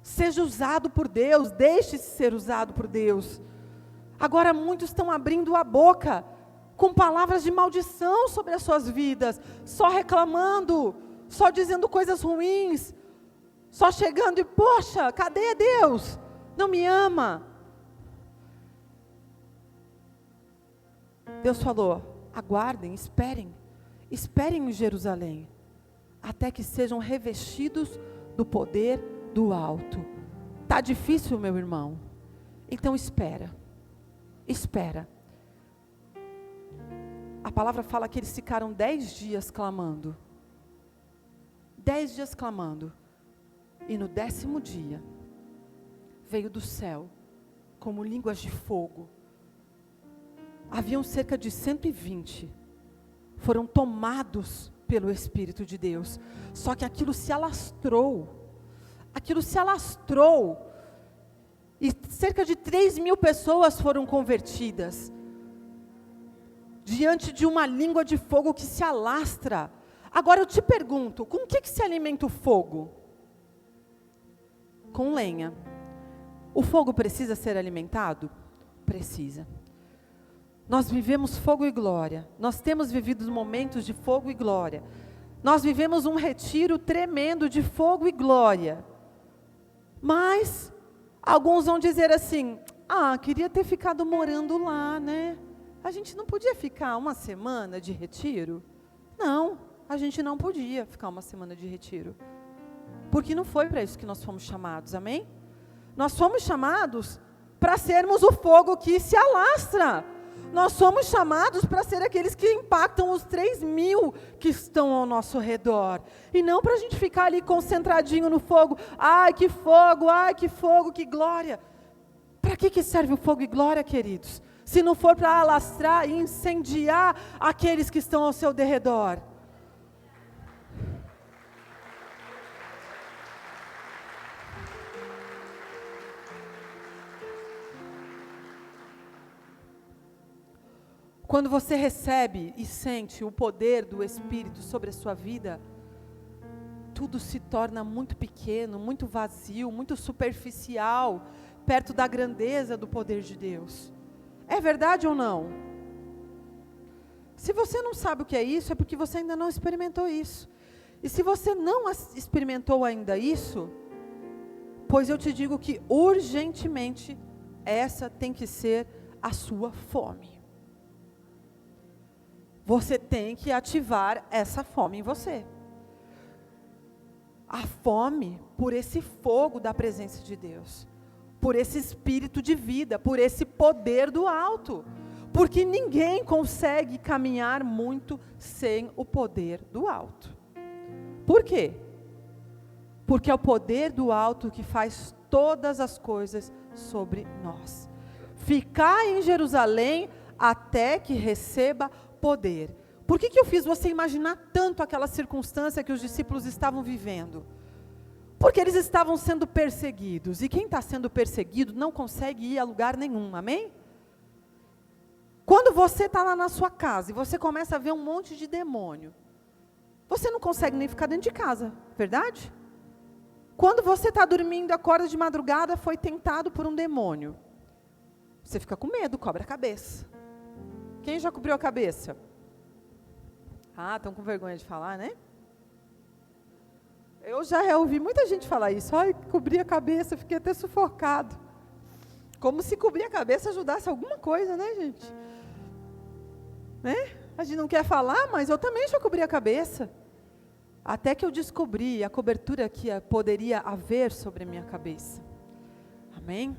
Seja usado por Deus, deixe-se ser usado por Deus. Agora muitos estão abrindo a boca com palavras de maldição sobre as suas vidas, só reclamando, só dizendo coisas ruins, só chegando e, poxa, cadê Deus? Não me ama. Deus falou, aguardem, esperem em Jerusalém, até que sejam revestidos do poder do alto. Está difícil, meu irmão? Então espera. A palavra fala que eles ficaram 10 dias clamando. 10 dias clamando. E no 10º dia, veio do céu, como línguas de fogo. Haviam cerca de 120. Foram tomados pelo Espírito de Deus. Só que aquilo se alastrou. E cerca de 3.000 pessoas foram convertidas. Diante de uma língua de fogo que se alastra. Agora eu te pergunto, com o que se alimenta o fogo? Com lenha. O fogo precisa ser alimentado? Precisa. Nós vivemos fogo e glória. Nós temos vivido momentos de fogo e glória. Nós vivemos um retiro tremendo de fogo e glória. Mas alguns vão dizer assim, queria ter ficado morando lá, né? A gente não podia ficar uma semana de retiro? Não, a gente não podia ficar uma semana de retiro. Porque não foi para isso que nós fomos chamados, amém? Nós fomos chamados para sermos o fogo que se alastra. Nós somos chamados para ser aqueles que impactam os 3.000 que estão ao nosso redor. E não para a gente ficar ali concentradinho no fogo. Ai, que fogo, que glória. Para que serve o fogo e glória, queridos? Se não for para alastrar e incendiar aqueles que estão ao seu derredor. Quando você recebe e sente o poder do Espírito sobre a sua vida, tudo se torna muito pequeno, muito vazio, muito superficial, perto da grandeza do poder de Deus. É verdade ou não? Se você não sabe o que é isso, é porque você ainda não experimentou isso. E se você não experimentou ainda isso, pois eu te digo que urgentemente essa tem que ser a sua fome. Você tem que ativar essa fome em você. A fome por esse fogo da presença de Deus. Por esse espírito de vida, por esse poder do alto. Porque ninguém consegue caminhar muito sem o poder do alto. Por quê? Porque é o poder do alto que faz todas as coisas sobre nós. Ficar em Jerusalém até que receba poder. Por que eu fiz você imaginar tanto aquela circunstância que os discípulos estavam vivendo? Porque eles estavam sendo perseguidos. E quem está sendo perseguido não consegue ir a lugar nenhum, amém? Quando você está lá na sua casa e você começa a ver um monte de demônio, você não consegue nem ficar dentro de casa, verdade? Quando você está dormindo, acorda de madrugada, foi tentado por um demônio. Você fica com medo, cobre a cabeça. Quem já cobriu a cabeça? Estão com vergonha de falar, né? Eu já ouvi muita gente falar isso. Ai, cobri a cabeça, fiquei até sufocado. Como se cobrir a cabeça ajudasse alguma coisa, né, gente? Né? A gente não quer falar, mas eu também já cobri a cabeça. Até que eu descobri a cobertura que poderia haver sobre a minha cabeça. Amém?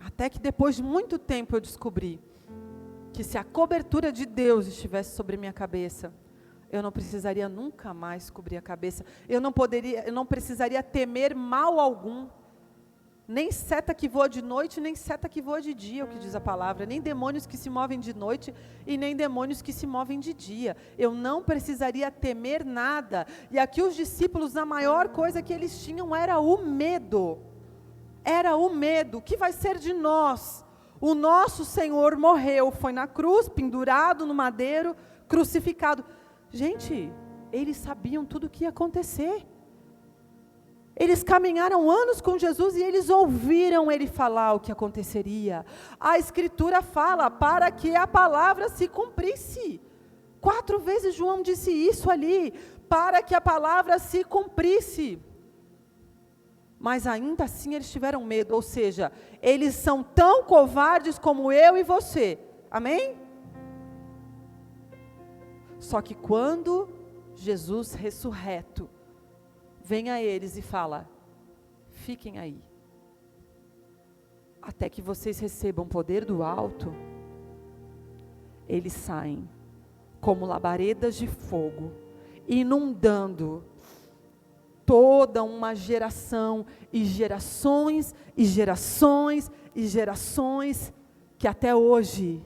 Até que depois de muito tempo eu descobri que se a cobertura de Deus estivesse sobre minha cabeça, eu não precisaria nunca mais cobrir a cabeça. Eu não precisaria temer mal algum. Nem seta que voa de noite, nem seta que voa de dia, é o que diz a palavra. Nem demônios que se movem de noite e nem demônios que se movem de dia. Eu não precisaria temer nada. E aqui os discípulos, a maior coisa que eles tinham era o medo. Era o medo. O que vai ser de nós? O nosso Senhor morreu, foi na cruz, pendurado no madeiro, crucificado. Gente, eles sabiam tudo o que ia acontecer. Eles caminharam anos com Jesus e eles ouviram Ele falar o que aconteceria. A Escritura fala para que a palavra se cumprisse. 4 vezes João disse isso ali, para que a palavra se cumprisse. Mas ainda assim eles tiveram medo, ou seja, eles são tão covardes como eu e você. Amém? Só que quando Jesus ressurreto vem a eles e fala: fiquem aí, até que vocês recebam poder do alto, eles saem como labaredas de fogo, inundando toda uma geração, e gerações, e gerações, e gerações, que até hoje,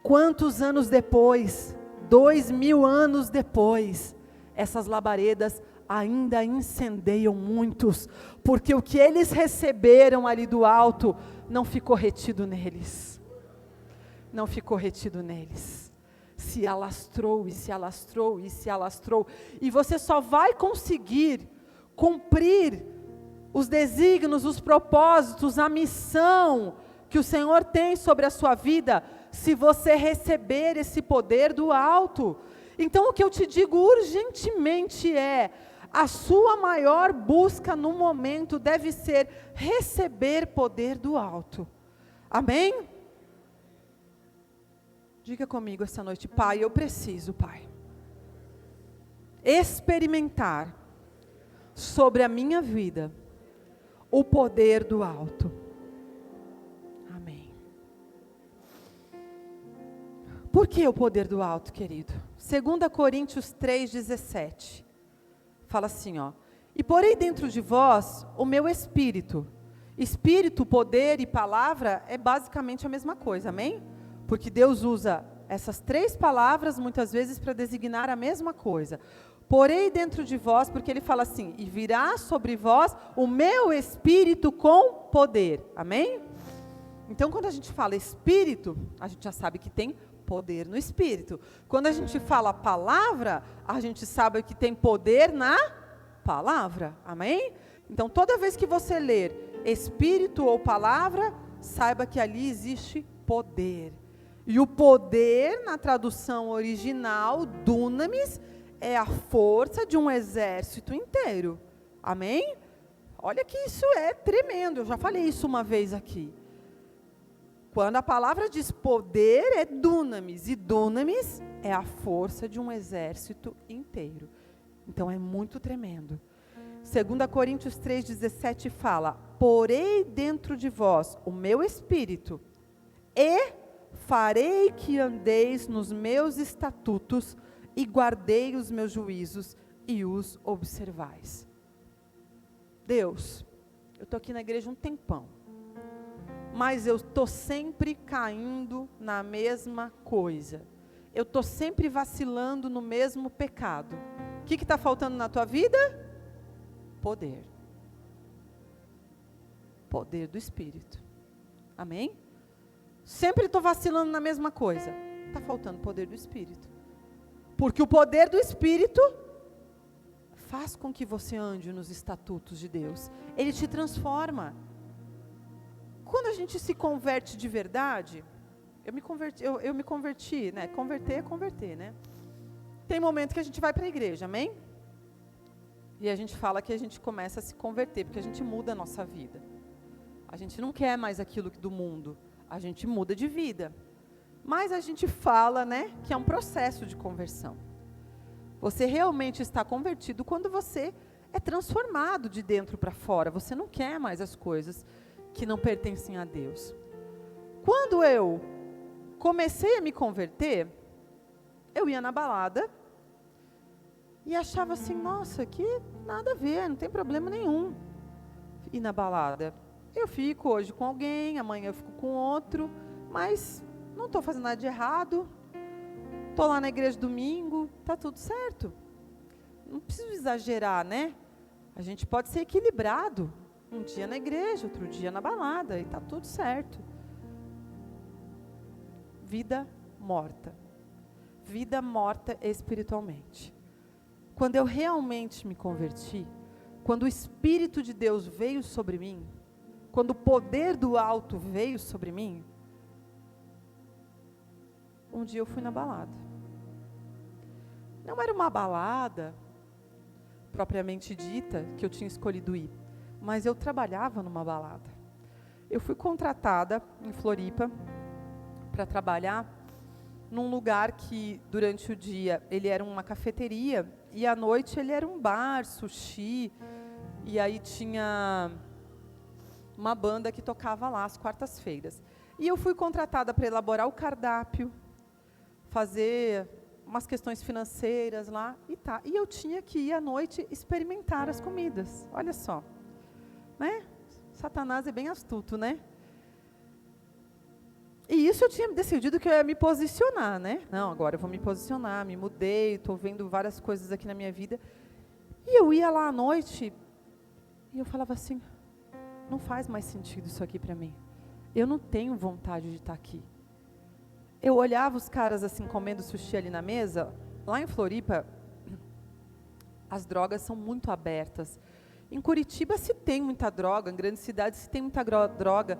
quantos anos depois, 2000 anos depois, essas labaredas ainda incendeiam muitos, porque o que eles receberam ali do alto, não ficou retido neles, não ficou retido neles, se alastrou, e se alastrou, e se alastrou, e você só vai conseguir cumprir os desígnios, os propósitos, a missão que o Senhor tem sobre a sua vida, se você receber esse poder do alto. Então o que eu te digo urgentemente é, a sua maior busca no momento deve ser receber poder do alto. Amém? Diga comigo essa noite: Pai, eu preciso, Pai, experimentar sobre a minha vida o poder do alto. Amém. Por que o poder do alto, querido? 2 Coríntios 3,17. Fala assim, ó: e porei dentro de vós o meu espírito. Espírito, poder e palavra é basicamente a mesma coisa, amém? Porque Deus usa essas 3 palavras muitas vezes para designar a mesma coisa. Porei dentro de vós, porque ele fala assim: e virá sobre vós o meu espírito com poder, amém? Então quando a gente fala espírito, a gente já sabe que tem poder no espírito. Quando a gente fala palavra, a gente sabe que tem poder na palavra, amém? Então toda vez que você ler espírito ou palavra, saiba que ali existe poder. E o poder, na tradução original, dunamis, é a força de um exército inteiro. Amém? Olha que isso é tremendo, eu já falei isso uma vez aqui. Quando a palavra diz poder, é dunamis, e dunamis é a força de um exército inteiro. Então é muito tremendo. 2 Coríntios 3,17 fala: porei dentro de vós o meu espírito, e farei que andeis nos meus estatutos, e guardei os meus juízos, e os observais. Deus, eu estou aqui na igreja um tempão, mas eu estou sempre caindo na mesma coisa. Eu estou sempre vacilando no mesmo pecado. O que está faltando na tua vida? Poder. Poder do Espírito. Amém? Sempre estou vacilando na mesma coisa. Está faltando poder do Espírito. Porque o poder do Espírito faz com que você ande nos estatutos de Deus. Ele te transforma. Quando a gente se converte de verdade, eu me converti, né? Converter é converter, né? Tem momento que a gente vai para a igreja, amém? E a gente fala que a gente começa a se converter, porque a gente muda a nossa vida. A gente não quer mais aquilo do mundo, a gente muda de vida. Mas a gente fala, né, que é um processo de conversão. Você realmente está convertido quando você é transformado de dentro para fora. Você não quer mais as coisas que não pertencem a Deus. Quando eu comecei a me converter, eu ia na balada e achava assim, nossa, que nada a ver, não tem problema nenhum ir na balada. Eu fico hoje com alguém, amanhã eu fico com outro, mas não estou fazendo nada de errado. Estou lá na igreja domingo, está tudo certo. Não preciso exagerar, né? A gente pode ser equilibrado. Um dia na igreja, outro dia na balada, e está tudo certo. Vida morta. Vida morta espiritualmente. Quando eu realmente me converti, quando o Espírito de Deus veio sobre mim, quando o poder do alto veio sobre mim, um dia eu fui na balada. Não era uma balada propriamente dita que eu tinha escolhido ir, mas eu trabalhava numa balada. Eu fui contratada em Floripa para trabalhar num lugar que durante o dia ele era uma cafeteria e à noite ele era um bar, sushi, e aí tinha uma banda que tocava lá às quartas-feiras. E eu fui contratada para elaborar o cardápio, fazer umas questões financeiras lá e tá. E eu tinha que ir à noite experimentar as comidas. Olha só, né? Satanás é bem astuto, né? E isso eu tinha decidido que eu ia me posicionar, né? Não, agora eu vou me posicionar, me mudei, estou vendo várias coisas aqui na minha vida. E eu ia lá à noite e eu falava assim, não faz mais sentido isso aqui para mim. Eu não tenho vontade de estar aqui. Eu olhava os caras assim, comendo sushi ali na mesa. Lá em Floripa, as drogas são muito abertas. Em Curitiba se tem muita droga, em grandes cidades se tem muita droga,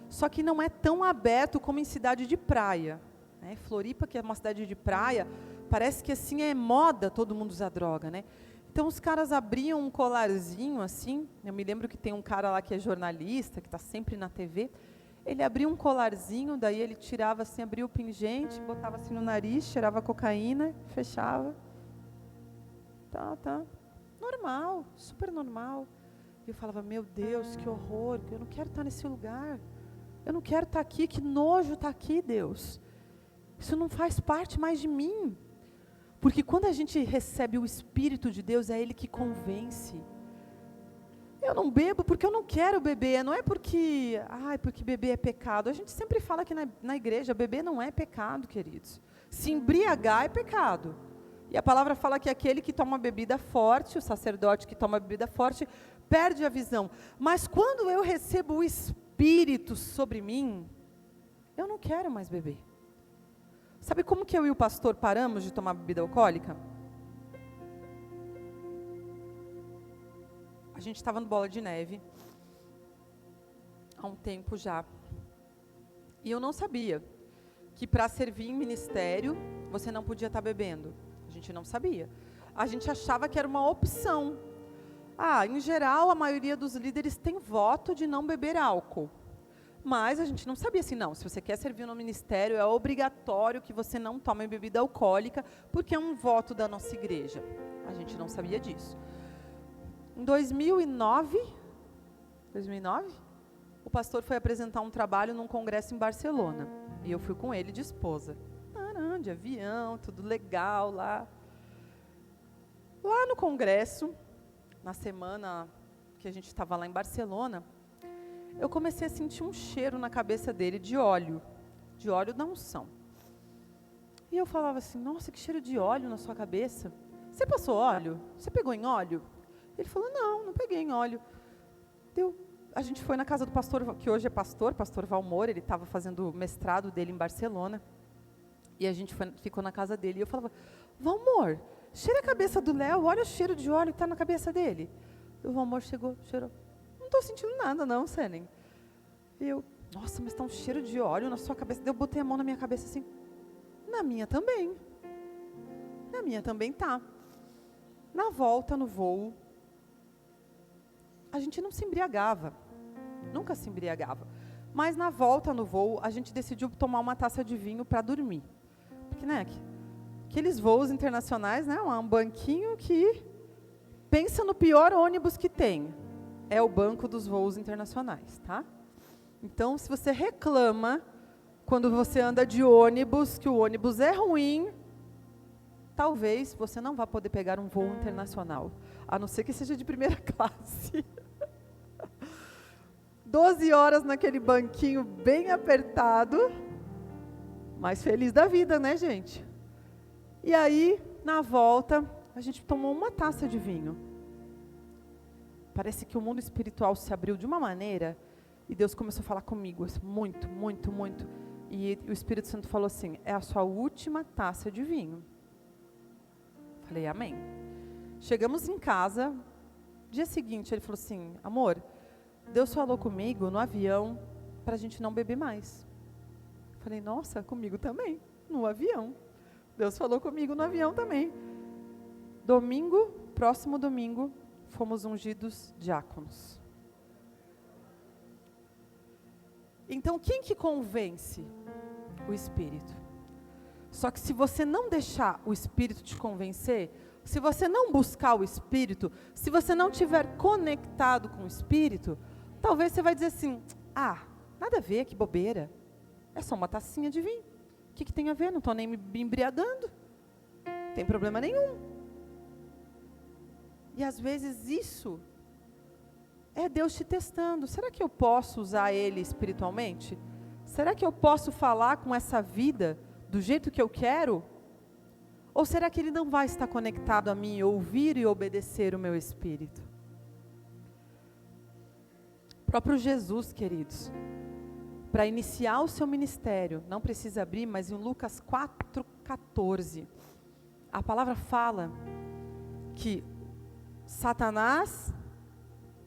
só que não é tão aberto como em cidade de praia, né? Floripa, que é uma cidade de praia, parece que assim é moda todo mundo usar droga, né? Então os caras abriam um colarzinho assim, eu me lembro que tem um cara lá que é jornalista, que está sempre na TV, ele abria um colarzinho, daí ele tirava assim, abria o pingente, botava assim no nariz, cheirava cocaína, fechava. Tá. Normal, super normal. E eu falava, meu Deus, que horror, eu não quero estar nesse lugar. Eu não quero estar aqui, que nojo estar aqui, Deus. Isso não faz parte mais de mim. Porque quando a gente recebe o Espírito de Deus, é Ele que convence. Eu não bebo porque eu não quero beber, não é porque beber é pecado. A gente sempre fala que na igreja, beber não é pecado, queridos. Se embriagar é pecado. E a palavra fala que aquele que toma bebida forte, o sacerdote que toma bebida forte, perde a visão. Mas quando eu recebo o Espírito sobre mim, eu não quero mais beber. Sabe como que eu e o pastor paramos de tomar bebida alcoólica? A gente estava no Bola de Neve, há um tempo já. E eu não sabia que para servir em ministério, você não podia estar bebendo. A gente não sabia. A gente achava que era uma opção. Em geral, a maioria dos líderes tem voto de não beber álcool. Mas a gente não sabia assim, não, se você quer servir no ministério, é obrigatório que você não tome bebida alcoólica, porque é um voto da nossa igreja. A gente não sabia disso. Em 2009, o pastor foi apresentar um trabalho num congresso em Barcelona. E eu fui com ele de esposa. De avião, tudo legal lá. Lá no congresso, na semana que a gente estava lá em Barcelona, eu comecei a sentir um cheiro na cabeça dele de óleo da unção. E eu falava assim, nossa, que cheiro de óleo na sua cabeça. Você passou óleo? Você pegou em óleo? Ele falou, não peguei em óleo. A gente foi na casa do pastor, que hoje é pastor Valmor, ele estava fazendo o mestrado dele em Barcelona. E a gente ficou na casa dele. E eu falava, Valmor, cheira a cabeça do Léo, olha o cheiro de óleo que está na cabeça dele. E o Valmor cheirou. Não estou sentindo nada não, Senen. E eu, nossa, mas está um cheiro de óleo na sua cabeça. Eu botei a mão na minha cabeça assim, na minha também tá. Na volta, no voo, a gente não se embriagava, nunca se embriagava. Mas na volta no voo, a gente decidiu tomar uma taça de vinho para dormir. Porque, né, aqueles voos internacionais, né, um banquinho que pensa no pior ônibus que tem. É o banco dos voos internacionais, tá? Então, se você reclama quando você anda de ônibus, que o ônibus é ruim, talvez você não vá poder pegar um voo internacional, a não ser que seja de primeira classe. 12 horas naquele banquinho bem apertado, mas feliz da vida, né, gente? E aí, na volta, a gente tomou uma taça de vinho. Parece que o mundo espiritual se abriu de uma maneira, e Deus começou a falar comigo, muito, muito, muito. E o Espírito Santo falou assim, é a sua última taça de vinho. Falei, amém. Chegamos em casa, dia seguinte ele falou assim, amor, Deus falou comigo no avião para a gente não beber mais. Falei, nossa, comigo também, no avião. Deus falou comigo no avião também. Domingo, próximo domingo, fomos ungidos diáconos. Então, quem que convence? O Espírito. Só que se você não deixar o Espírito te convencer, se você não buscar o Espírito, se você não estiver conectado com o Espírito, talvez você vai dizer assim, nada a ver, que bobeira. É só uma tacinha de vinho. O que tem a ver? Não estou nem me embriagando. Não tem problema nenhum. E às vezes isso é Deus te testando. Será que eu posso usar Ele espiritualmente? Será que eu posso falar com essa vida do jeito que eu quero? Ou será que Ele não vai estar conectado a mim, ouvir e obedecer o meu espírito? O próprio Jesus, queridos, para iniciar o seu ministério, não precisa abrir, mas em Lucas 4,14, a palavra fala que Satanás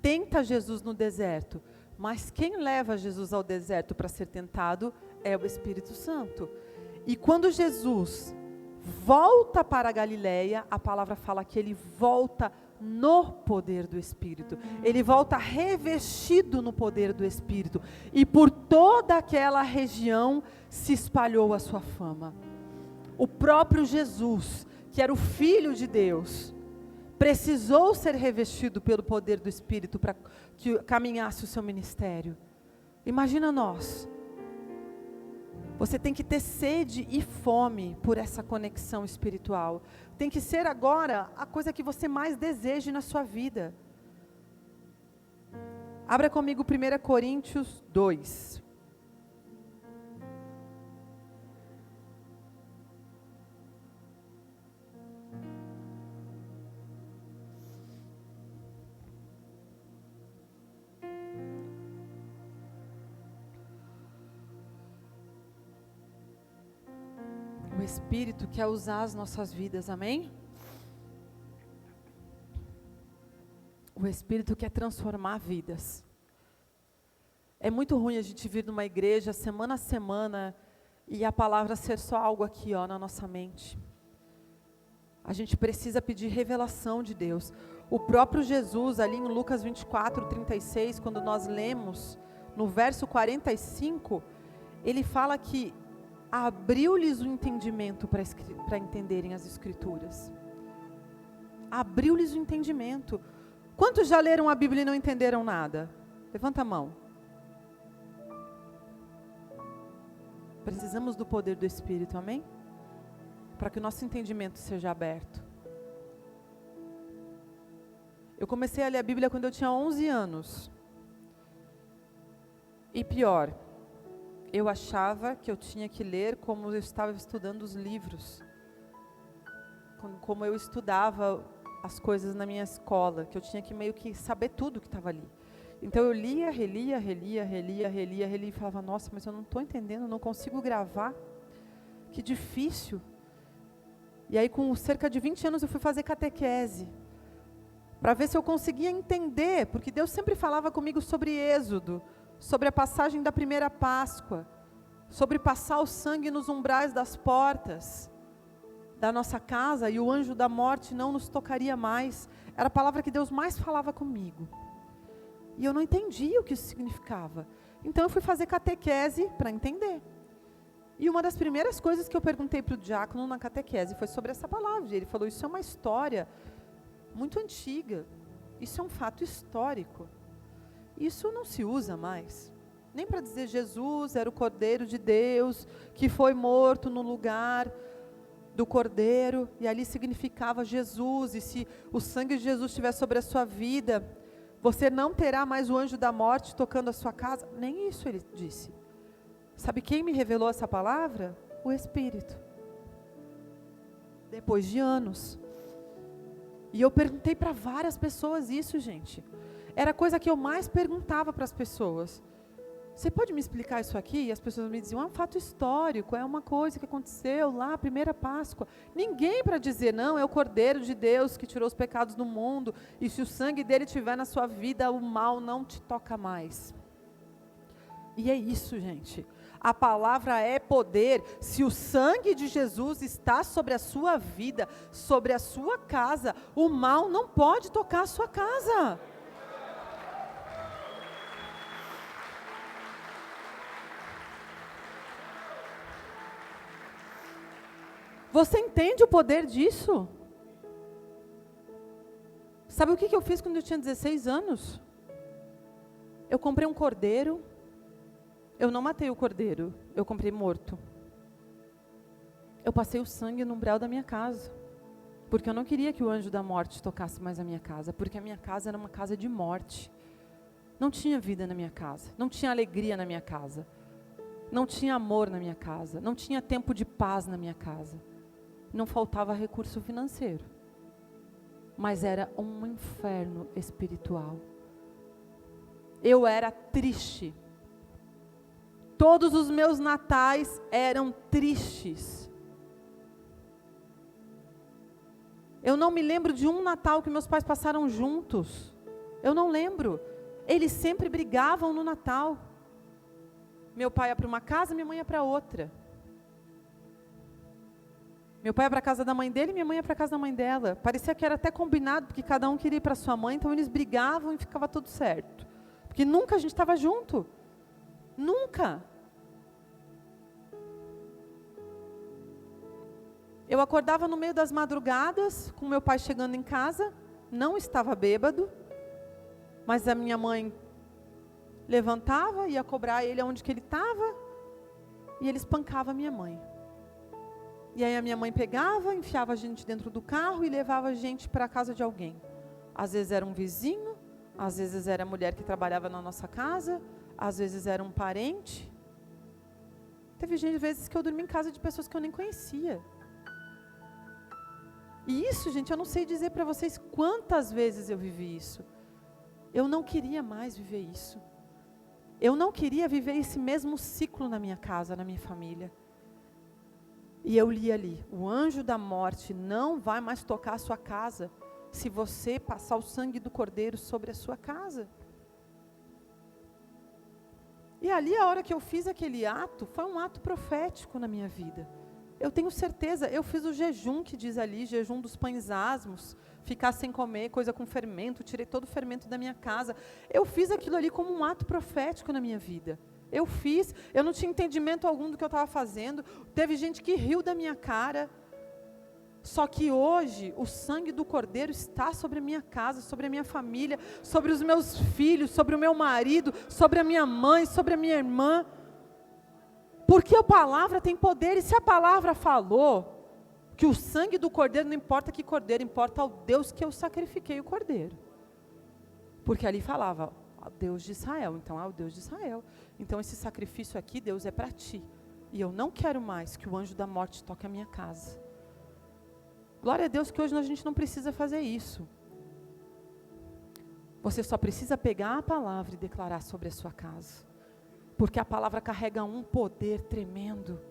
tenta Jesus no deserto, mas quem leva Jesus ao deserto para ser tentado é o Espírito Santo. E quando Jesus volta para a Galileia, a palavra fala que ele volta no poder do Espírito. Ele volta revestido no poder do Espírito. E por toda aquela região se espalhou a sua fama. O próprio Jesus, que era o Filho de Deus, precisou ser revestido pelo poder do Espírito para que caminhasse o seu ministério. Imagina nós. Você tem que ter sede e fome por essa conexão espiritual. Tem que ser agora a coisa que você mais deseje na sua vida. Abra comigo 1 Coríntios 2. O Espírito quer usar as nossas vidas, amém? O Espírito quer transformar vidas. É muito ruim a gente vir numa igreja semana a semana e a palavra ser só algo aqui, na nossa mente. A gente precisa pedir revelação de Deus. O próprio Jesus, ali em Lucas 24:36, quando nós lemos, no verso 45, ele fala que abriu-lhes o entendimento para entenderem as Escrituras. Abriu-lhes o entendimento. Quantos já leram a Bíblia e não entenderam nada? Levanta a mão. Precisamos do poder do Espírito, amém? Para que o nosso entendimento seja aberto. Eu comecei a ler a Bíblia quando eu tinha 11 anos. E pior, eu achava que eu tinha que ler como eu estava estudando os livros. Como eu estudava as coisas na minha escola, que eu tinha que meio que saber tudo que estava ali. Então eu lia, relia e falava, nossa, mas eu não estou entendendo, não consigo gravar. Que difícil. E aí com cerca de 20 anos eu fui fazer catequese, para ver se eu conseguia entender, porque Deus sempre falava comigo sobre Êxodo, sobre a passagem da primeira Páscoa, sobre passar o sangue nos umbrais das portas da nossa casa e o anjo da morte não nos tocaria mais. Era a palavra que Deus mais falava comigo. E eu não entendia o que isso significava. Então eu fui fazer catequese para entender. E uma das primeiras coisas que eu perguntei para o diácono na catequese foi sobre essa palavra. Ele falou, isso é uma história muito antiga. Isso é um fato histórico. Isso não se usa mais. Nem para dizer Jesus era o Cordeiro de Deus, que foi morto no lugar do Cordeiro, e ali significava Jesus, e se o sangue de Jesus estiver sobre a sua vida, você não terá mais o anjo da morte tocando a sua casa. Nem isso ele disse. Sabe quem me revelou essa palavra? O Espírito. Depois de anos. E eu perguntei para várias pessoas isso, gente. Era a coisa que eu mais perguntava para as pessoas. Você pode me explicar isso aqui? E as pessoas me diziam, é um fato histórico, é uma coisa que aconteceu lá, a primeira Páscoa. Ninguém para dizer, não, é o Cordeiro de Deus que tirou os pecados do mundo, e se o sangue dele estiver na sua vida, o mal não te toca mais. E é isso, gente. A palavra é poder. Se o sangue de Jesus está sobre a sua vida, sobre a sua casa, o mal não pode tocar a sua casa. Você entende o poder disso? Sabe o que eu fiz quando eu tinha 16 anos? Eu comprei um cordeiro. Eu não matei o cordeiro, eu comprei morto. Eu passei o sangue no umbral da minha casa. Porque eu não queria que o anjo da morte tocasse mais a minha casa. Porque a minha casa era uma casa de morte. Não tinha vida na minha casa. Não tinha alegria na minha casa. Não tinha amor na minha casa. Não tinha tempo de paz na minha casa. Não faltava recurso financeiro, mas era um inferno espiritual. Eu era triste. Todos os meus natais eram tristes. Eu não me lembro de um Natal que meus pais passaram juntos. Eu não lembro. Eles sempre brigavam no Natal. Meu pai ia para uma casa, minha mãe ia para outra. Meu pai ia para a casa da mãe dele, minha mãe ia para a casa da mãe dela. Parecia que era até combinado, porque cada um queria ir para sua mãe, então eles brigavam e ficava tudo certo. Porque nunca a gente estava junto. Nunca. Eu acordava no meio das madrugadas, com meu pai chegando em casa, não estava bêbado, mas a minha mãe levantava, ia cobrar ele aonde que ele estava, e ele espancava a minha mãe. E aí a minha mãe pegava, enfiava a gente dentro do carro e levava a gente para a casa de alguém. Às vezes era um vizinho, às vezes era a mulher que trabalhava na nossa casa, às vezes era um parente. Teve vezes que eu dormi em casa de pessoas que eu nem conhecia. E isso, gente, eu não sei dizer para vocês quantas vezes eu vivi isso. Eu não queria mais viver isso. Eu não queria viver esse mesmo ciclo na minha casa, na minha família. E eu li ali, o anjo da morte não vai mais tocar a sua casa, se você passar o sangue do cordeiro sobre a sua casa. E ali, a hora que eu fiz aquele ato, foi um ato profético na minha vida. Eu tenho certeza, eu fiz o jejum que diz ali, jejum dos pães asmos, ficar sem comer, coisa com fermento, tirei todo o fermento da minha casa. Eu fiz aquilo ali como um ato profético na minha vida. Eu fiz, eu não tinha entendimento algum do que eu estava fazendo. Teve gente que riu da minha cara. Só que hoje, o sangue do Cordeiro está sobre a minha casa, sobre a minha família, sobre os meus filhos, sobre o meu marido, sobre a minha mãe, sobre a minha irmã. Porque a palavra tem poder, e se a palavra falou que o sangue do Cordeiro, não importa que Cordeiro, importa ao Deus que eu sacrifiquei o Cordeiro. Porque ali falava, ao Deus de Israel, então é o Deus de Israel. Então esse sacrifício aqui, Deus, é para ti. E eu não quero mais que o anjo da morte toque a minha casa. Glória a Deus que hoje a gente não precisa fazer isso. Você só precisa pegar a palavra e declarar sobre a sua casa. Porque a palavra carrega um poder tremendo.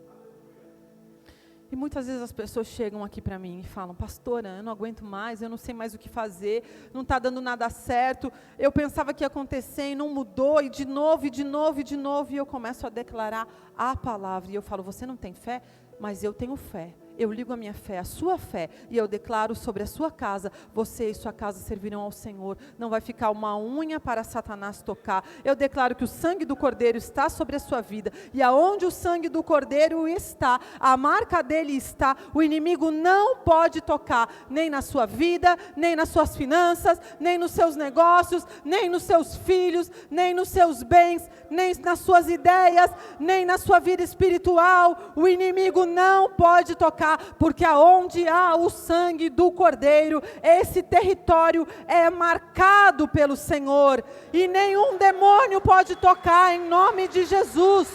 E muitas vezes as pessoas chegam aqui para mim e falam, pastora, eu não aguento mais, eu não sei mais o que fazer, não está dando nada certo, eu pensava que ia acontecer e não mudou, e de novo, e de novo, e de novo, e eu começo a declarar a palavra, e eu falo, você não tem fé? Mas eu tenho fé, Eu ligo a minha fé, a sua fé, e eu declaro sobre a sua casa, você e sua casa servirão ao Senhor. Não vai ficar uma unha para Satanás tocar. Eu declaro que o sangue do Cordeiro está sobre a sua vida, e aonde o sangue do Cordeiro está, a marca dele está, o inimigo não pode tocar, nem na sua vida, nem nas suas finanças, nem nos seus negócios, nem nos seus filhos, nem nos seus bens, nem nas suas ideias, nem na sua vida espiritual. O inimigo não pode tocar, porque aonde há o sangue do Cordeiro, esse território é marcado pelo Senhor, e nenhum demônio pode tocar, em nome de Jesus.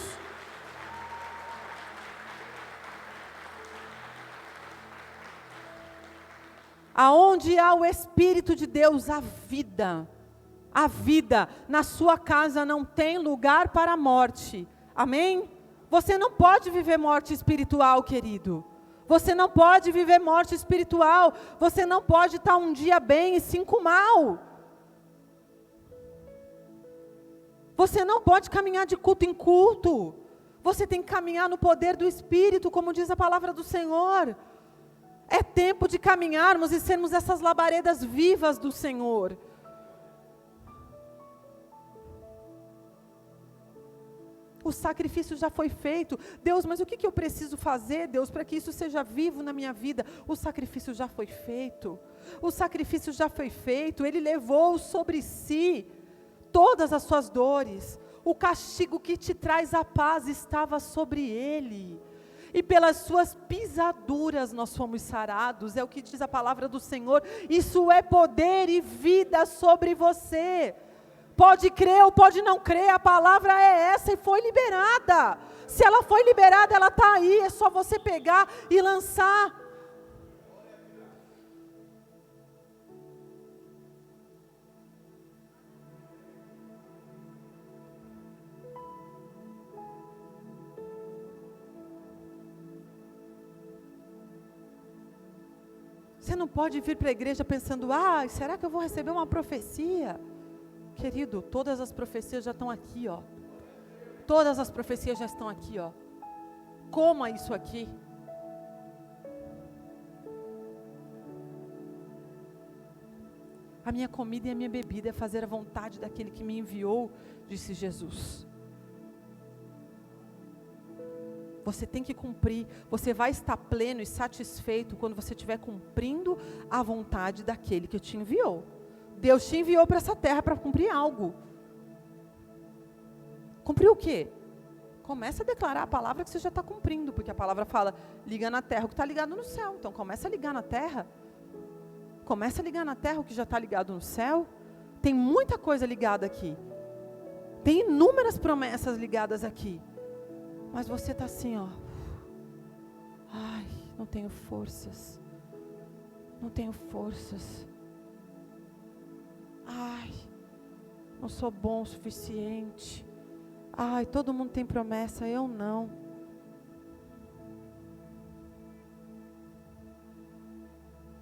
Aonde há o Espírito de Deus, a vida, na sua casa não tem lugar para a morte, amém? Você não pode viver morte espiritual, querido. Você não pode viver morte espiritual. Você não pode estar um dia bem e 5 mal. Você não pode caminhar de culto em culto. Você tem que caminhar no poder do Espírito, como diz a palavra do Senhor. É tempo de caminharmos e sermos essas labaredas vivas do Senhor. O sacrifício já foi feito. Deus, mas o que eu preciso fazer, Deus, para que isso seja vivo na minha vida? O sacrifício já foi feito. O sacrifício já foi feito. Ele levou sobre si todas as suas dores. O castigo que te traz a paz estava sobre ele. E pelas suas pisaduras nós fomos sarados. É o que diz a palavra do Senhor. Isso é poder e vida sobre você. Pode crer ou pode não crer, a palavra é essa e foi liberada. Se ela foi liberada, ela está aí, é só você pegar e lançar. Você não pode vir para a igreja pensando, será que eu vou receber uma profecia? Querido, todas as profecias já estão aqui, ó. Todas as profecias já estão aqui, ó. Coma isso aqui. A minha comida e a minha bebida é fazer a vontade daquele que me enviou, disse Jesus. Você tem que cumprir. Você vai estar pleno e satisfeito quando você estiver cumprindo a vontade daquele que te enviou. Deus te enviou para essa terra para cumprir algo. Cumprir o quê? Começa a declarar a palavra que você já está cumprindo, porque a palavra fala, liga na terra o que está ligado no céu. Então começa a ligar na terra. Começa a ligar na terra o que já está ligado no céu. Tem muita coisa ligada aqui. Tem inúmeras promessas ligadas aqui. Mas você está assim, ó. Ai, não tenho forças. Não tenho forças. Ai, não sou bom o suficiente. Ai, todo mundo tem promessa, eu não.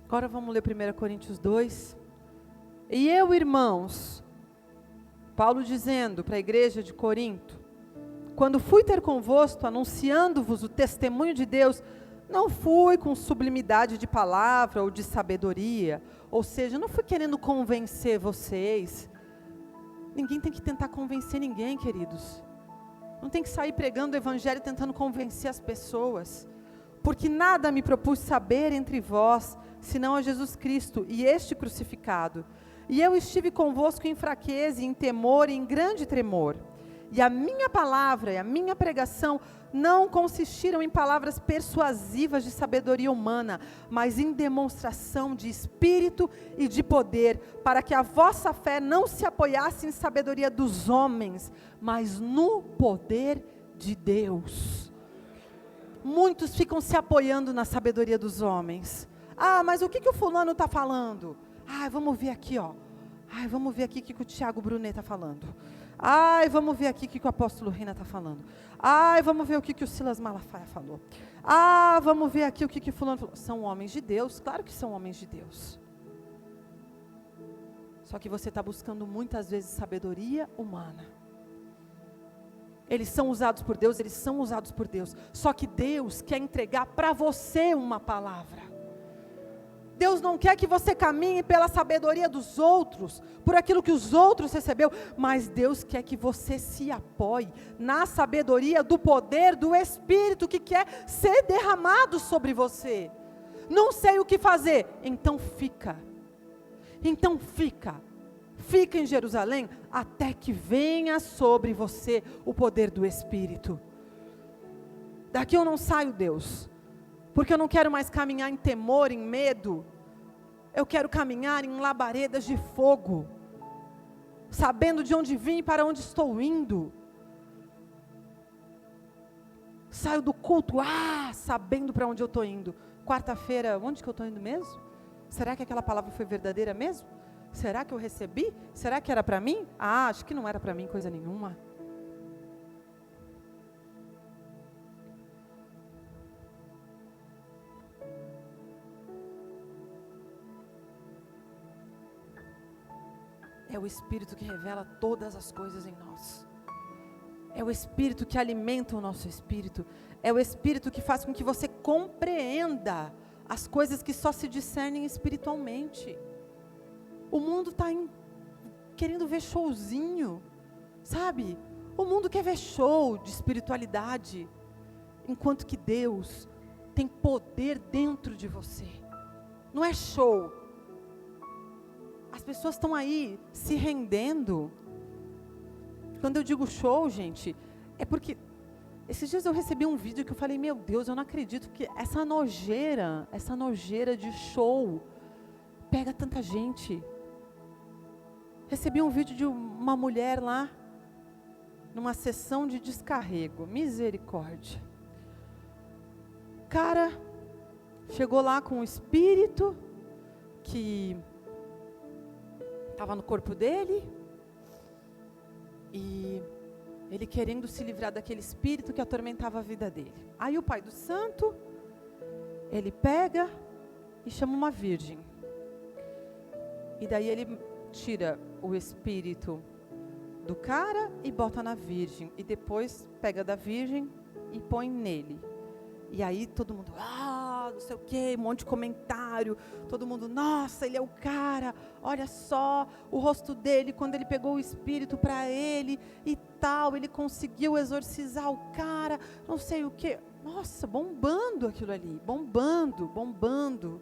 Agora vamos ler 1 Coríntios 2. E eu, irmãos, Paulo dizendo para a igreja de Corinto, quando fui ter convosco, anunciando-vos o testemunho de Deus, não fui com sublimidade de palavra ou de sabedoria, ou seja, não fui querendo convencer vocês. Ninguém tem que tentar convencer ninguém, queridos. Não tem que sair pregando o evangelho tentando convencer as pessoas. Porque nada me propus saber entre vós, senão a Jesus Cristo e este crucificado. E eu estive convosco em fraqueza, em temor e em grande tremor. E a minha palavra e a minha pregação não consistiram em palavras persuasivas de sabedoria humana, mas em demonstração de espírito e de poder, para que a vossa fé não se apoiasse em sabedoria dos homens, mas no poder de Deus. Muitos ficam se apoiando na sabedoria dos homens. Mas o que o fulano está falando? Vamos ver aqui, ó. Vamos ver aqui o que o Tiago Brunet está falando. Vamos ver aqui o que o apóstolo Reina está falando. Vamos ver o que o Silas Malafaia falou. Vamos ver aqui o que o fulano falou. São homens de Deus, claro que são homens de Deus. Só que você está buscando muitas vezes sabedoria humana. Eles são usados por Deus, eles são usados por Deus. Só que Deus quer entregar para você uma palavra. Deus não quer que você caminhe pela sabedoria dos outros, por aquilo que os outros receberam, mas Deus quer que você se apoie na sabedoria do poder do Espírito que quer ser derramado sobre você. Não sei o que fazer, então fica. Fica em Jerusalém até que venha sobre você o poder do Espírito. Daqui eu não saio, Deus, porque eu não quero mais caminhar em temor, em medo. Eu quero caminhar em labaredas de fogo, sabendo de onde vim e para onde estou indo. Saio do culto, sabendo para onde eu estou indo. Quarta-feira, onde que eu estou indo mesmo? Será que aquela palavra foi verdadeira mesmo? Será que eu recebi? Será que era para mim? Acho que não era para mim coisa nenhuma. É o Espírito que revela todas as coisas em nós. É o Espírito que alimenta o nosso espírito. É o Espírito que faz com que você compreenda as coisas que só se discernem espiritualmente. O mundo está querendo ver showzinho, sabe? O mundo quer ver show de espiritualidade, enquanto que Deus tem poder dentro de você. Não é show. As pessoas estão aí se rendendo. Quando eu digo show, gente, é porque esses dias eu recebi um vídeo que eu falei, meu Deus, eu não acredito que essa nojeira de show pega tanta gente. Recebi um vídeo de uma mulher lá, numa sessão de descarrego, misericórdia. Cara, chegou lá com um espírito que estava no corpo dele, e ele querendo se livrar daquele espírito que atormentava a vida dele. Aí o pai do santo, ele pega e chama uma virgem. E daí ele tira o espírito do cara e bota na virgem. E depois pega da virgem e põe nele. E aí todo mundo, não sei o quê, um monte de comentário. Todo mundo, nossa, ele é o cara. Olha só o rosto dele, quando ele pegou o espírito para ele e tal. Ele conseguiu exorcizar o cara, não sei o quê. Nossa, bombando aquilo ali, bombando.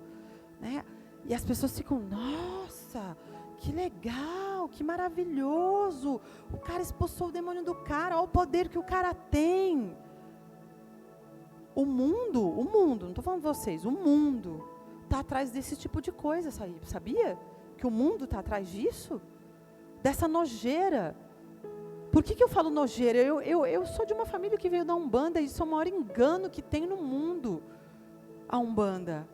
Né? E as pessoas ficam, nossa, que legal, que maravilhoso. O cara expulsou o demônio do cara, olha o poder que o cara tem. O mundo, não estou falando de vocês, o mundo está atrás desse tipo de coisa, sabia? Que o mundo está atrás disso? Dessa nojeira. Por que eu falo nojeira? Eu sou de uma família que veio da Umbanda, e isso é o maior engano que tem no mundo, a Umbanda.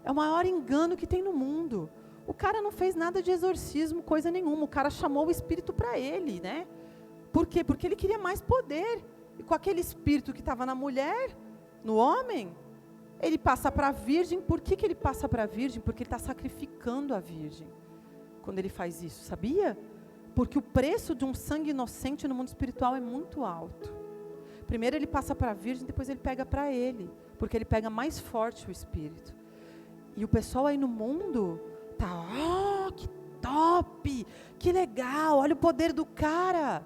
É o maior engano que tem no mundo. O cara não fez nada de exorcismo, coisa nenhuma, o cara chamou o espírito para ele, né? Por quê? Porque ele queria mais poder. E com aquele espírito que estava na mulher, no homem, ele passa para a virgem. Por que ele passa para a virgem? Porque ele está sacrificando a virgem quando ele faz isso, sabia? Porque o preço de um sangue inocente no mundo espiritual é muito alto. Primeiro ele passa para a virgem, depois ele pega para ele, porque ele pega mais forte o espírito. E o pessoal aí no mundo tá, que top, que legal, olha o poder do cara.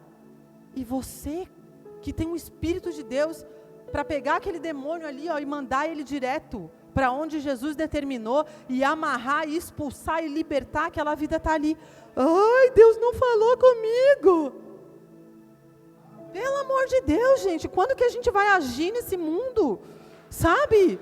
E você que tem um Espírito de Deus para pegar aquele demônio ali, e mandar ele direto para onde Jesus determinou, e amarrar, e expulsar, e libertar, aquela vida está ali. Ai, Deus não falou comigo. Pelo amor de Deus, gente, quando que a gente vai agir nesse mundo? Sabe?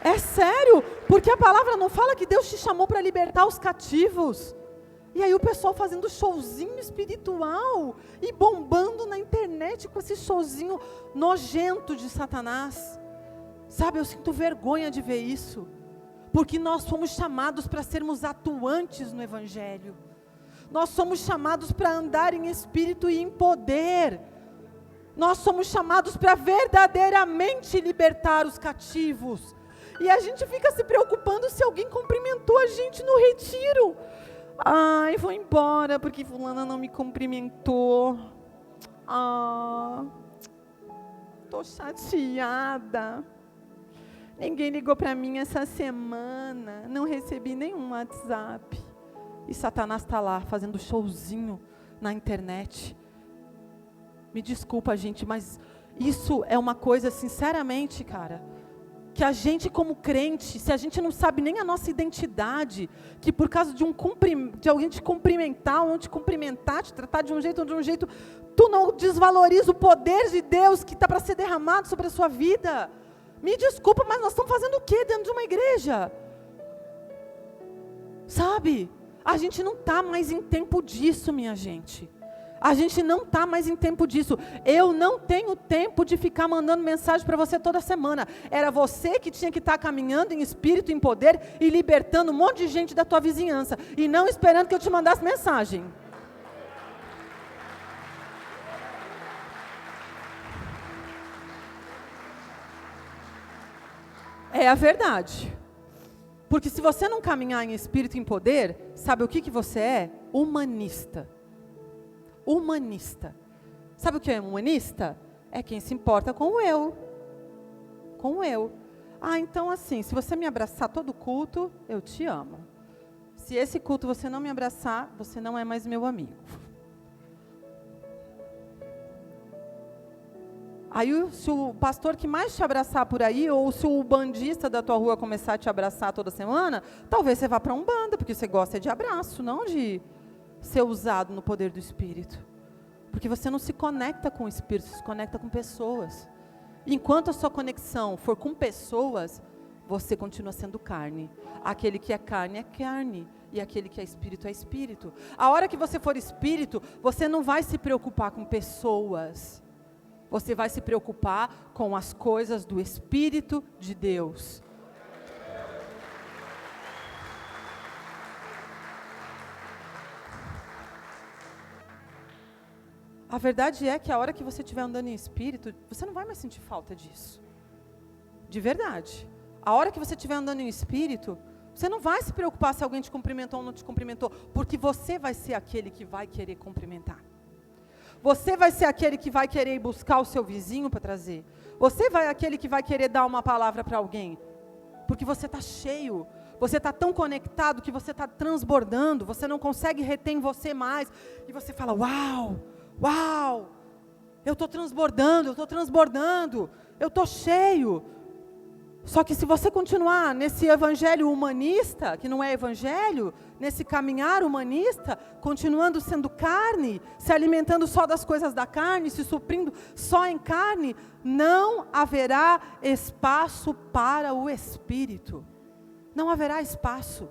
É sério, porque a palavra não fala que Deus te chamou para libertar os cativos. E aí o pessoal fazendo showzinho espiritual e bombando na internet com esse showzinho nojento de Satanás. Sabe, eu sinto vergonha de ver isso, porque nós fomos chamados para sermos atuantes no Evangelho. Nós somos chamados para andar em espírito e em poder. Nós somos chamados para verdadeiramente libertar os cativos. E a gente fica se preocupando se alguém cumprimentou a gente no retiro. Ai, vou embora porque fulana não me cumprimentou. Tô chateada. Ninguém ligou para mim essa semana. Não recebi nenhum WhatsApp. E Satanás está lá fazendo showzinho na internet. Me desculpa, gente, mas isso é uma coisa, sinceramente, cara, que a gente como crente, se a gente não sabe nem a nossa identidade, que por causa de alguém te cumprimentar, ou não te cumprimentar, te tratar de um jeito ou de um jeito, tu não desvaloriza o poder de Deus que está para ser derramado sobre a sua vida. Me desculpa, mas nós estamos fazendo o quê dentro de uma igreja? Sabe? A gente não está mais em tempo disso, minha gente. A gente não está mais em tempo disso. Eu não tenho tempo de ficar mandando mensagem para você toda semana. Era você que tinha que estar caminhando em espírito, em poder e libertando um monte de gente da tua vizinhança. E não esperando que eu te mandasse mensagem. É a verdade. Porque se você não caminhar em espírito e em poder, sabe o que você é? Humanista. Humanista. Sabe o que é humanista? É quem se importa com o eu. Com o eu. Então assim, se você me abraçar todo culto, eu te amo. Se esse culto você não me abraçar, você não é mais meu amigo. Aí, se o pastor que mais te abraçar por aí, ou se o bandista da tua rua começar a te abraçar toda semana, talvez você vá para um banda, porque você gosta de abraço, não de ser usado no poder do Espírito. Porque você não se conecta com o Espírito, você se conecta com pessoas. Enquanto a sua conexão for com pessoas, você continua sendo carne. Aquele que é carne, e aquele que é espírito é espírito. A hora que você for espírito, você não vai se preocupar com pessoas. Você vai se preocupar com as coisas do Espírito de Deus. A verdade é que a hora que você estiver andando em espírito, você não vai mais sentir falta disso. De verdade. A hora que você estiver andando em espírito, você não vai se preocupar se alguém te cumprimentou ou não te cumprimentou, porque você vai ser aquele que vai querer cumprimentar. Você vai ser aquele que vai querer ir buscar o seu vizinho para trazer. Você vai aquele que vai querer dar uma palavra para alguém. Porque você está cheio. Você está tão conectado que você está transbordando. Você não consegue reter em você mais. E você fala, uau, uau. Eu estou transbordando, eu estou cheio. Só que se você continuar nesse evangelho humanista, que não é evangelho, nesse caminhar humanista, continuando sendo carne, se alimentando só das coisas da carne, se suprindo só em carne, não haverá espaço para o Espírito. Não haverá espaço.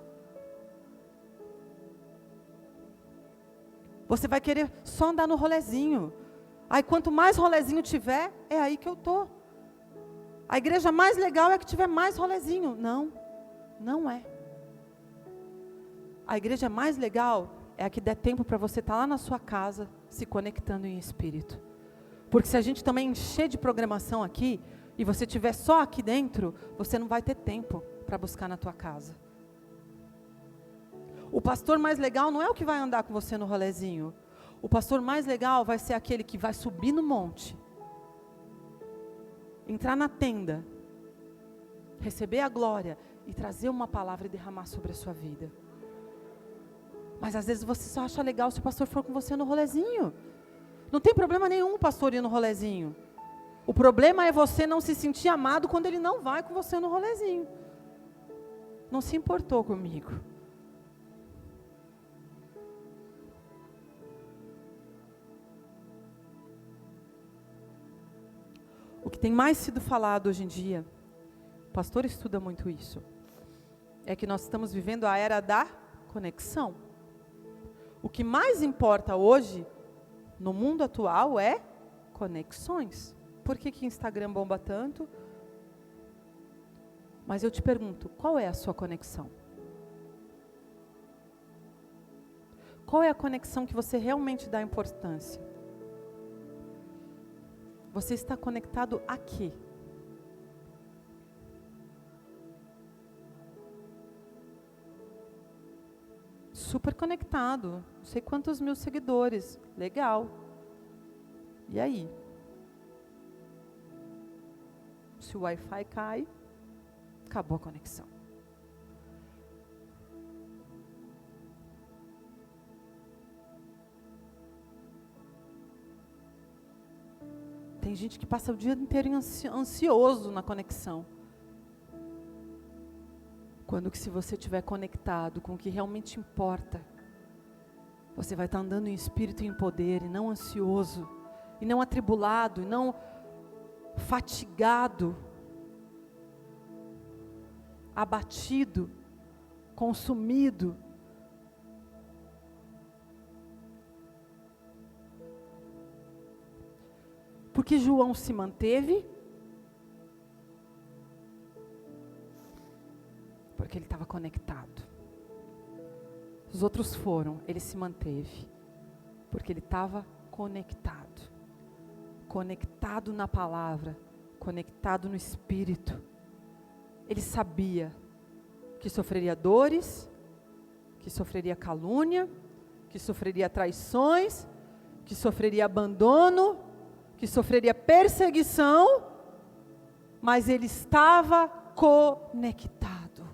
Você vai querer só andar no rolezinho. Aí quanto mais rolezinho tiver, é aí que eu estou. A igreja mais legal é a que tiver mais rolezinho. Não, não é. A igreja mais legal é a que der tempo para você estar lá na sua casa, se conectando em espírito. Porque se a gente também encher de programação aqui, e você estiver só aqui dentro, você não vai ter tempo para buscar na tua casa. O pastor mais legal não é o que vai andar com você no rolezinho. O pastor mais legal vai ser aquele que vai subir no monte, entrar na tenda, receber a glória e trazer uma palavra e derramar sobre a sua vida. Mas às vezes você só acha legal se o pastor for com você no rolezinho. Não tem problema nenhum o pastor ir no rolezinho. O problema é você não se sentir amado quando ele não vai com você no rolezinho. Não se importou comigo. O que tem mais sido falado hoje em dia, o pastor estuda muito isso, é que nós estamos vivendo a era da conexão. O que mais importa hoje, no mundo atual, é conexões. Por que Instagram bomba tanto? Mas eu te pergunto, qual é a sua conexão? Qual é a conexão que você realmente dá importância? Você está conectado a quê? super conectado, não sei quantos mil seguidores, legal. E aí? Se o Wi-Fi cai, acabou a conexão. Tem gente que passa o dia inteiro ansioso na conexão. Quando que se você estiver conectado com o que realmente importa, você vai estar andando em espírito e em poder, e não ansioso, e não atribulado, e não fatigado, abatido, consumido. Porque João se manteve? Porque ele estava conectado. Os outros foram, ele se manteve. Porque ele estava conectado. Conectado na palavra, conectado no Espírito. Ele sabia que sofreria dores, que sofreria calúnia, que sofreria traições, que sofreria abandono, que sofreria perseguição, mas ele estava conectado.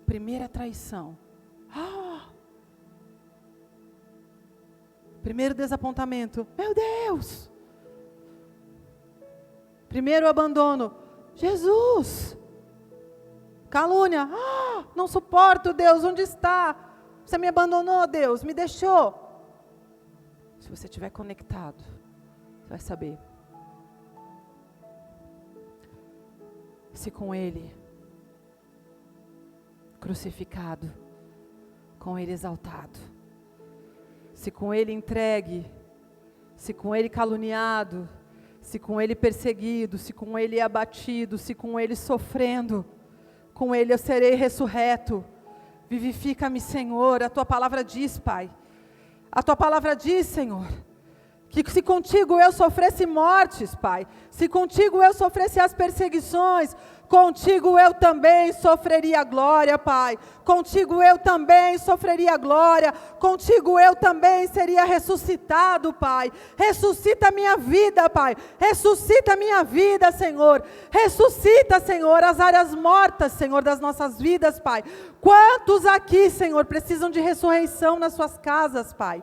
Primeira traição. Primeiro desapontamento. Meu Deus! Primeiro abandono. Jesus! Calúnia. Não suporto, Deus, onde está? Você me abandonou, Deus, me deixou. Se você estiver conectado, você vai saber. Se com Ele crucificado, com Ele exaltado, se com Ele entregue, se com Ele caluniado, se com Ele perseguido, se com Ele abatido, se com Ele sofrendo, com Ele eu serei ressurreto. Vivifica-me, Senhor, a Tua palavra diz, Pai. A Tua palavra diz, Senhor, que se contigo eu sofresse mortes, Pai, se contigo eu sofresse as perseguições, contigo eu também sofreria glória, Pai. Contigo eu também sofreria glória, contigo eu também seria ressuscitado, Pai. Ressuscita a minha vida, Pai. Ressuscita a minha vida, Senhor. Ressuscita, Senhor, as áreas mortas, Senhor, das nossas vidas, Pai. Quantos aqui, Senhor, precisam de ressurreição nas suas casas, Pai?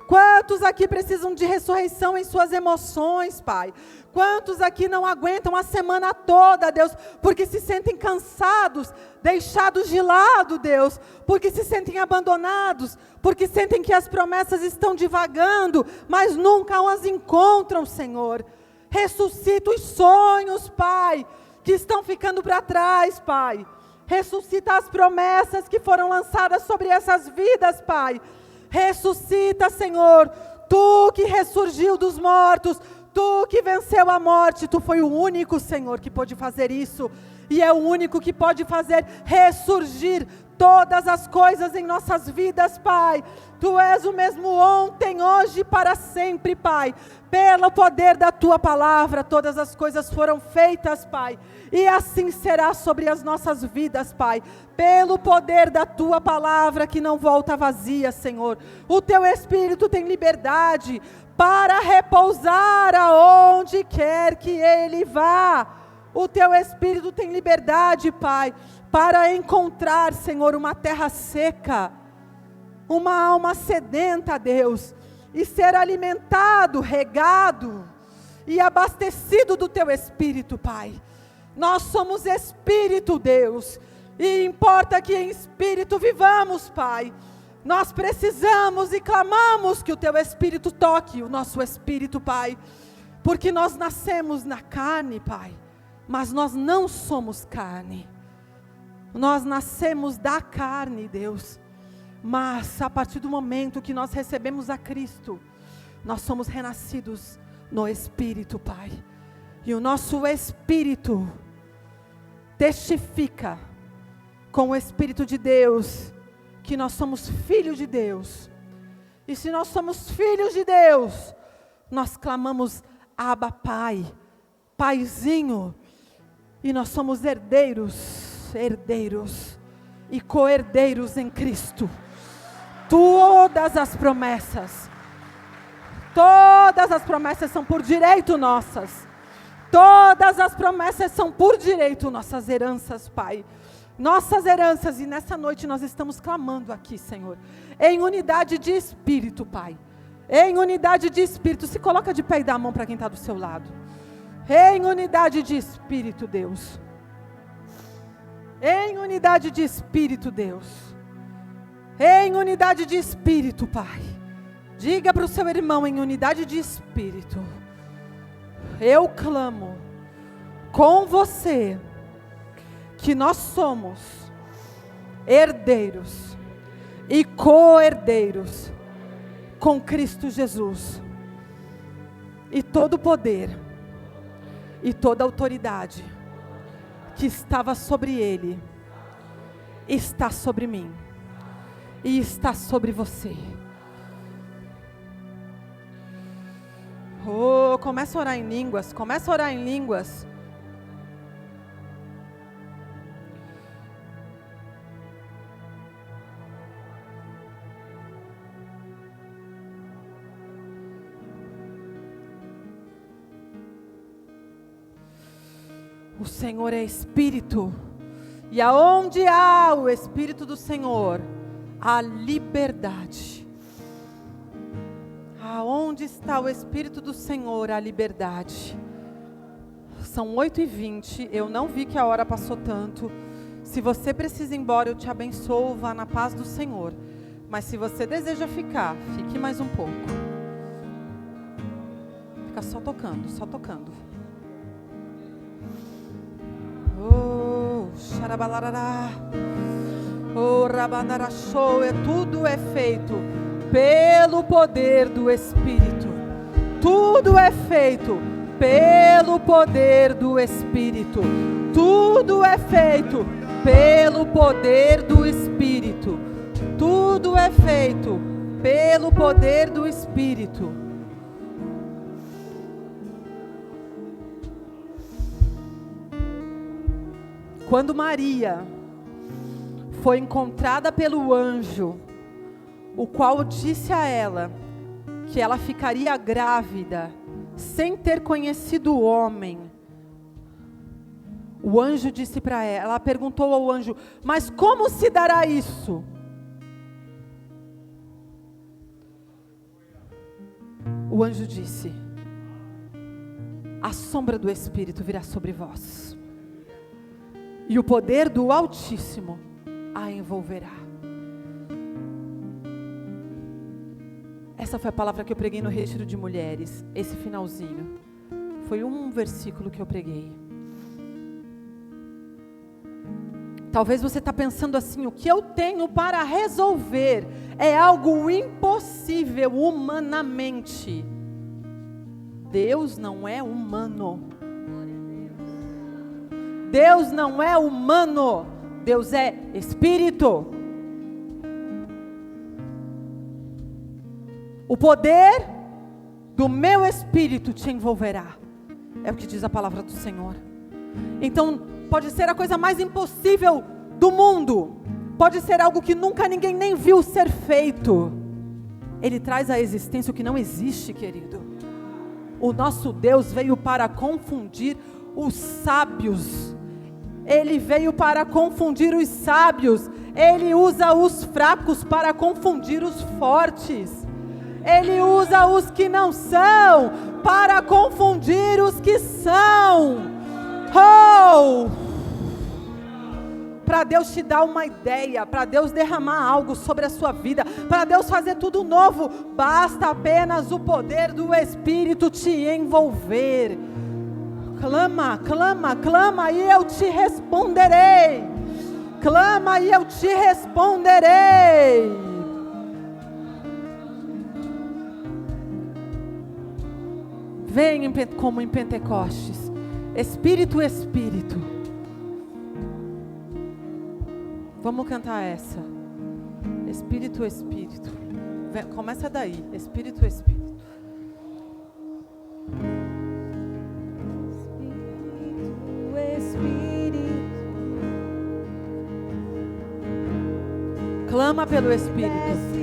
Quantos aqui precisam de ressurreição em suas emoções, Pai? Quantos aqui não aguentam a semana toda, Deus, porque se sentem cansados, deixados de lado, Deus, porque se sentem abandonados, porque sentem que as promessas estão divagando, mas nunca as encontram, Senhor. Ressuscita os sonhos, Pai, que estão ficando para trás, Pai. Ressuscita as promessas que foram lançadas sobre essas vidas, Pai. Ressuscita, Senhor, Tu que ressurgiu dos mortos, Tu que venceu a morte, Tu foi o único, Senhor, que pôde fazer isso, e é o único que pode fazer ressurgir todas as coisas em nossas vidas, Pai. Tu és o mesmo ontem, hoje e para sempre, Pai. Pelo poder da Tua palavra, todas as coisas foram feitas, Pai, e assim será sobre as nossas vidas, Pai. Pelo poder da Tua palavra que não volta vazia, Senhor. O Teu Espírito tem liberdade para repousar aonde quer que Ele vá. O Teu Espírito tem liberdade, Pai, para encontrar, Senhor, uma terra seca, uma alma sedenta, Deus, e ser alimentado, regado e abastecido do Teu Espírito, Pai. Nós somos Espírito, Deus, e importa que em Espírito vivamos, Pai. Nós precisamos e clamamos que o Teu Espírito toque o nosso espírito, Pai, porque nós nascemos na carne, Pai, mas nós não somos carne. Nós nascemos da carne, Deus, mas a partir do momento que nós recebemos a Cristo, nós somos renascidos no Espírito, Pai, e o nosso Espírito testifica com o Espírito de Deus que nós somos filhos de Deus. E se nós somos filhos de Deus, nós clamamos Abba, Pai, Paizinho, e nós somos herdeiros e co-herdeiros em Cristo. Todas as promessas são por direito nossas. Todas as promessas são por direito nossas heranças, Pai. Nossas heranças, e nessa noite nós estamos clamando aqui, Senhor, em unidade de espírito, Pai. Em unidade de espírito. Se coloca de pé e dá a mão para quem está do seu lado. Em unidade de espírito, Deus. Em unidade de espírito, Deus. Em unidade de espírito, Pai. Diga para o seu irmão, em unidade de espírito: eu clamo com você que nós somos herdeiros e co-herdeiros com Cristo Jesus. E todo poder e toda autoridade que estava sobre ele está sobre mim e está sobre você. Oh, começa a orar em línguas, começa a orar em línguas. O Senhor é Espírito, e aonde há o Espírito do Senhor, há liberdade. Aonde está o Espírito do Senhor, há liberdade. São 8h20, eu não vi que a hora passou tanto. Se você precisa ir embora, eu te abençoo, vá na paz do Senhor. Mas se você deseja ficar, fique mais um pouco. Fica só tocando, só tocando. Oh, xarabalarará. Oh, rabandarachou, tudo é feito pelo poder do Espírito. Tudo é feito pelo poder do Espírito. Tudo é feito pelo poder do Espírito. Tudo é feito pelo poder do Espírito. Quando Maria foi encontrada pelo anjo, o qual disse a ela que ela ficaria grávida sem ter conhecido o homem, o anjo disse para ela, ela perguntou ao anjo: mas como se dará isso? O anjo disse: a sombra do Espírito virá sobre vós, e o poder do Altíssimo a envolverá. Essa foi a palavra que eu preguei no retiro de mulheres. Esse finalzinho foi um versículo que eu preguei. Talvez você está pensando assim: o que eu tenho para resolver é algo impossível humanamente. Deus não é humano. Deus não é humano. Deus é Espírito. O poder do meu Espírito te envolverá. É o que diz a palavra do Senhor. Então, pode ser a coisa mais impossível do mundo. Pode ser algo que nunca ninguém nem viu ser feito. Ele traz à existência o que não existe, querido. O nosso Deus veio para confundir os sábios. Ele veio para confundir os sábios. Ele usa os fracos para confundir os fortes. Ele usa os que não são para confundir os que são. Oh! Para Deus te dar uma ideia, para Deus derramar algo sobre a sua vida, para Deus fazer tudo novo, basta apenas o poder do Espírito te envolver. Clama, clama, clama e eu te responderei. Clama e eu te responderei. Vem como em Pentecostes. Espírito, Espírito. Vamos cantar essa. Espírito, Espírito. Começa daí. Espírito, Espírito.
Espírito,
Clama pelo Espírito.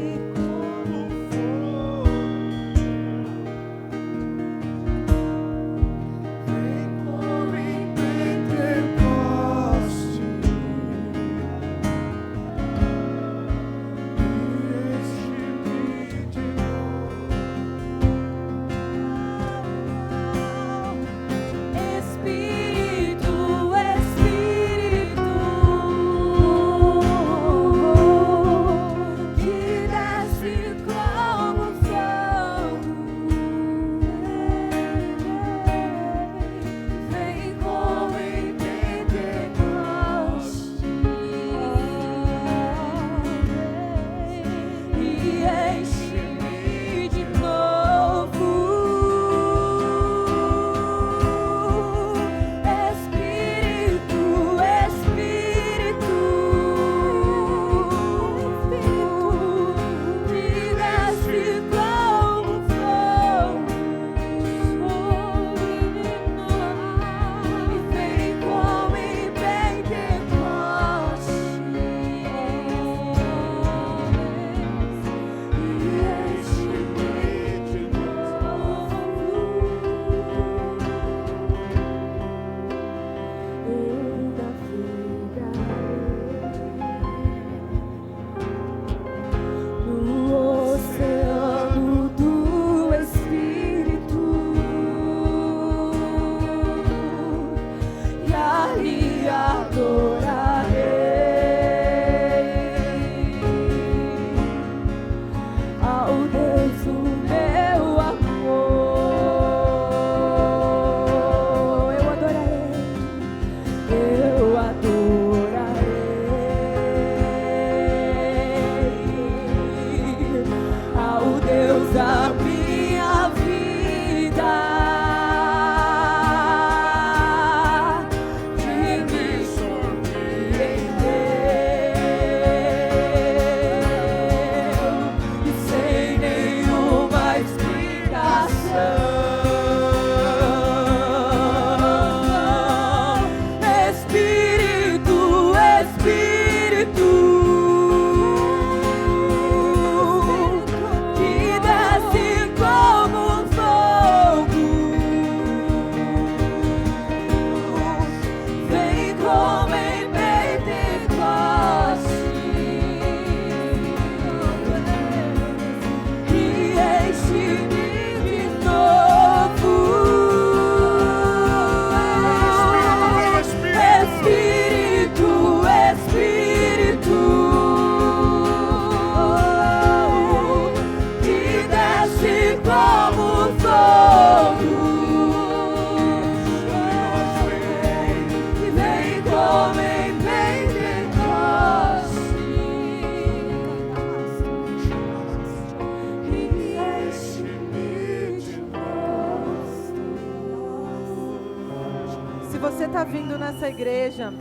você está vindo nessa igreja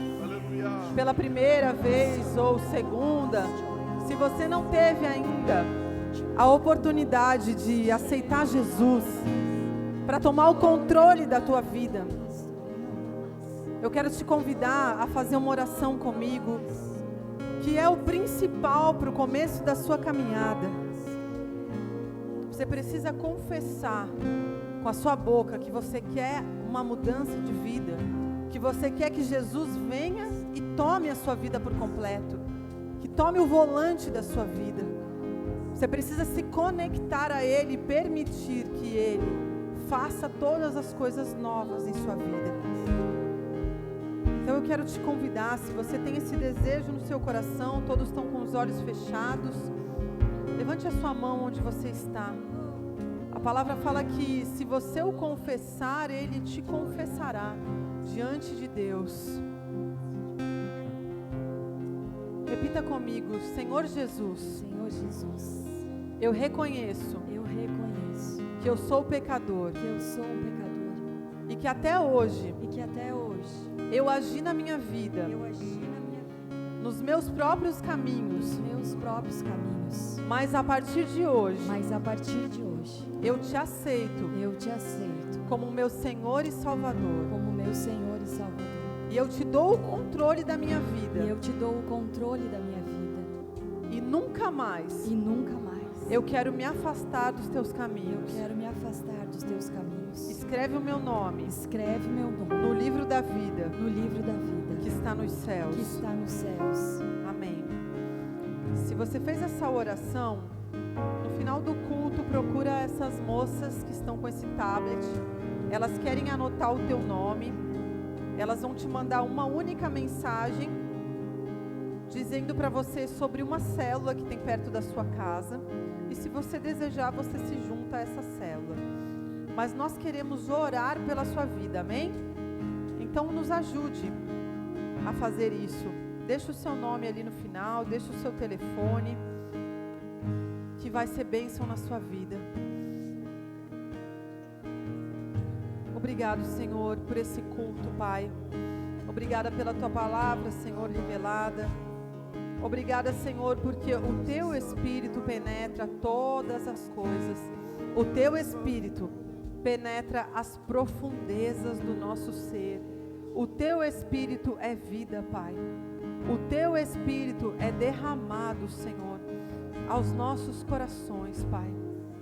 pela primeira vez ou segunda, se você não teve ainda a oportunidade de aceitar Jesus para tomar o controle da tua vida, eu quero te convidar a fazer uma oração comigo, que é o principal para o começo da sua caminhada. Você precisa confessar com a sua boca que você quer uma mudança de vida, que você quer que Jesus venha e tome a sua vida por completo, que tome o volante da sua vida. Você precisa se conectar a Ele e permitir que Ele faça todas as coisas novas em sua vida. Então eu quero te convidar, se você tem esse desejo no seu coração, todos estão com os olhos fechados, levante a sua mão onde você está. A palavra fala que se você o confessar, Ele te confessará diante de Deus. Repita comigo: Senhor Jesus,
Senhor Jesus,
eu reconheço que eu sou pecador, e que até hoje eu agi na minha vida, nos meus próprios caminhos, mas a partir de hoje, eu te aceito como meu Senhor e Salvador, e eu te dou o controle da minha vida, e nunca mais
e nunca mais
eu quero me afastar dos teus
eu
caminhos.
quero me afastar dos teus caminhos.
Escreve o meu nome
Escreve meu nome
no livro da vida
no livro da vida
que está nos
que
céus.
está nos céus.
Amém. Se você fez essa oração, no final do culto, procura essas moças que estão com esse tablet. Elas querem anotar o teu nome. Elas vão te mandar uma única mensagem dizendo para você sobre uma célula que tem perto da sua casa. E se você desejar, você se junta a essa célula. Mas nós queremos orar pela sua vida, amém? Então nos ajude a fazer isso. Deixa o seu nome ali no final, deixa o seu telefone, que vai ser bênção na sua vida. Obrigado, Senhor, por esse culto, Pai. Obrigada pela Tua palavra, Senhor, revelada. Obrigada, Senhor, porque o Teu Espírito penetra todas as coisas. O Teu Espírito penetra as profundezas do nosso ser. O Teu Espírito é vida, Pai. O Teu Espírito é derramado, Senhor, aos nossos corações, Pai,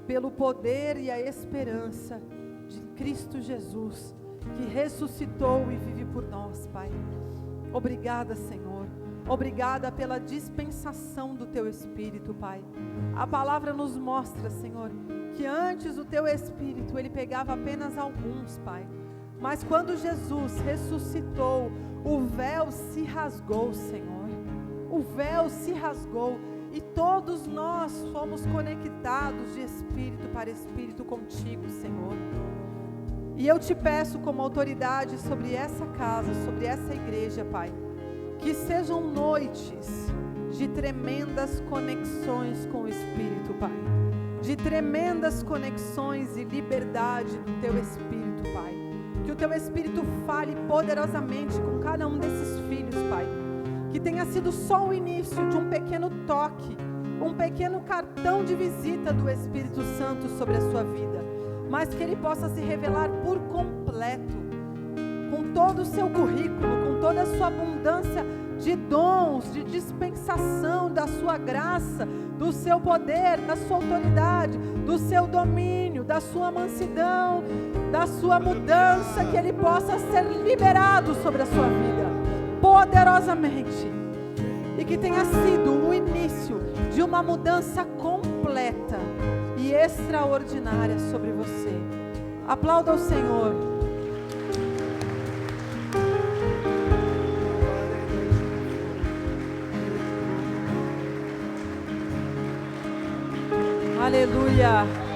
pelo poder e a esperança de Cristo Jesus, que ressuscitou e vive por nós, Pai. Obrigada, Senhor. Obrigada pela dispensação do Teu Espírito, Pai. A palavra nos mostra, Senhor, que antes o Teu Espírito, Ele pegava apenas alguns, Pai. Mas quando Jesus ressuscitou, o véu se rasgou, Senhor. O véu se rasgou e todos nós fomos conectados de espírito para espírito contigo, Senhor. E eu te peço como autoridade sobre essa casa, sobre essa igreja, Pai, que sejam noites de tremendas conexões com o Espírito, Pai. De tremendas conexões e liberdade do Teu Espírito, Pai. Que o Teu Espírito fale poderosamente com cada um desses filhos, Pai. Que tenha sido só o início de um pequeno toque, um pequeno cartão de visita do Espírito Santo sobre a sua vida. Mas que Ele possa se revelar por completo, com todo o seu currículo, com toda a sua abundância de dons, de dispensação da sua graça, do seu poder, da sua autoridade, do seu domínio, da sua mansidão, da sua mudança, que Ele possa ser liberado sobre a sua vida, poderosamente, e que tenha sido o início de uma mudança completa e extraordinária sobre você. Aplauda o Senhor. Aleluia.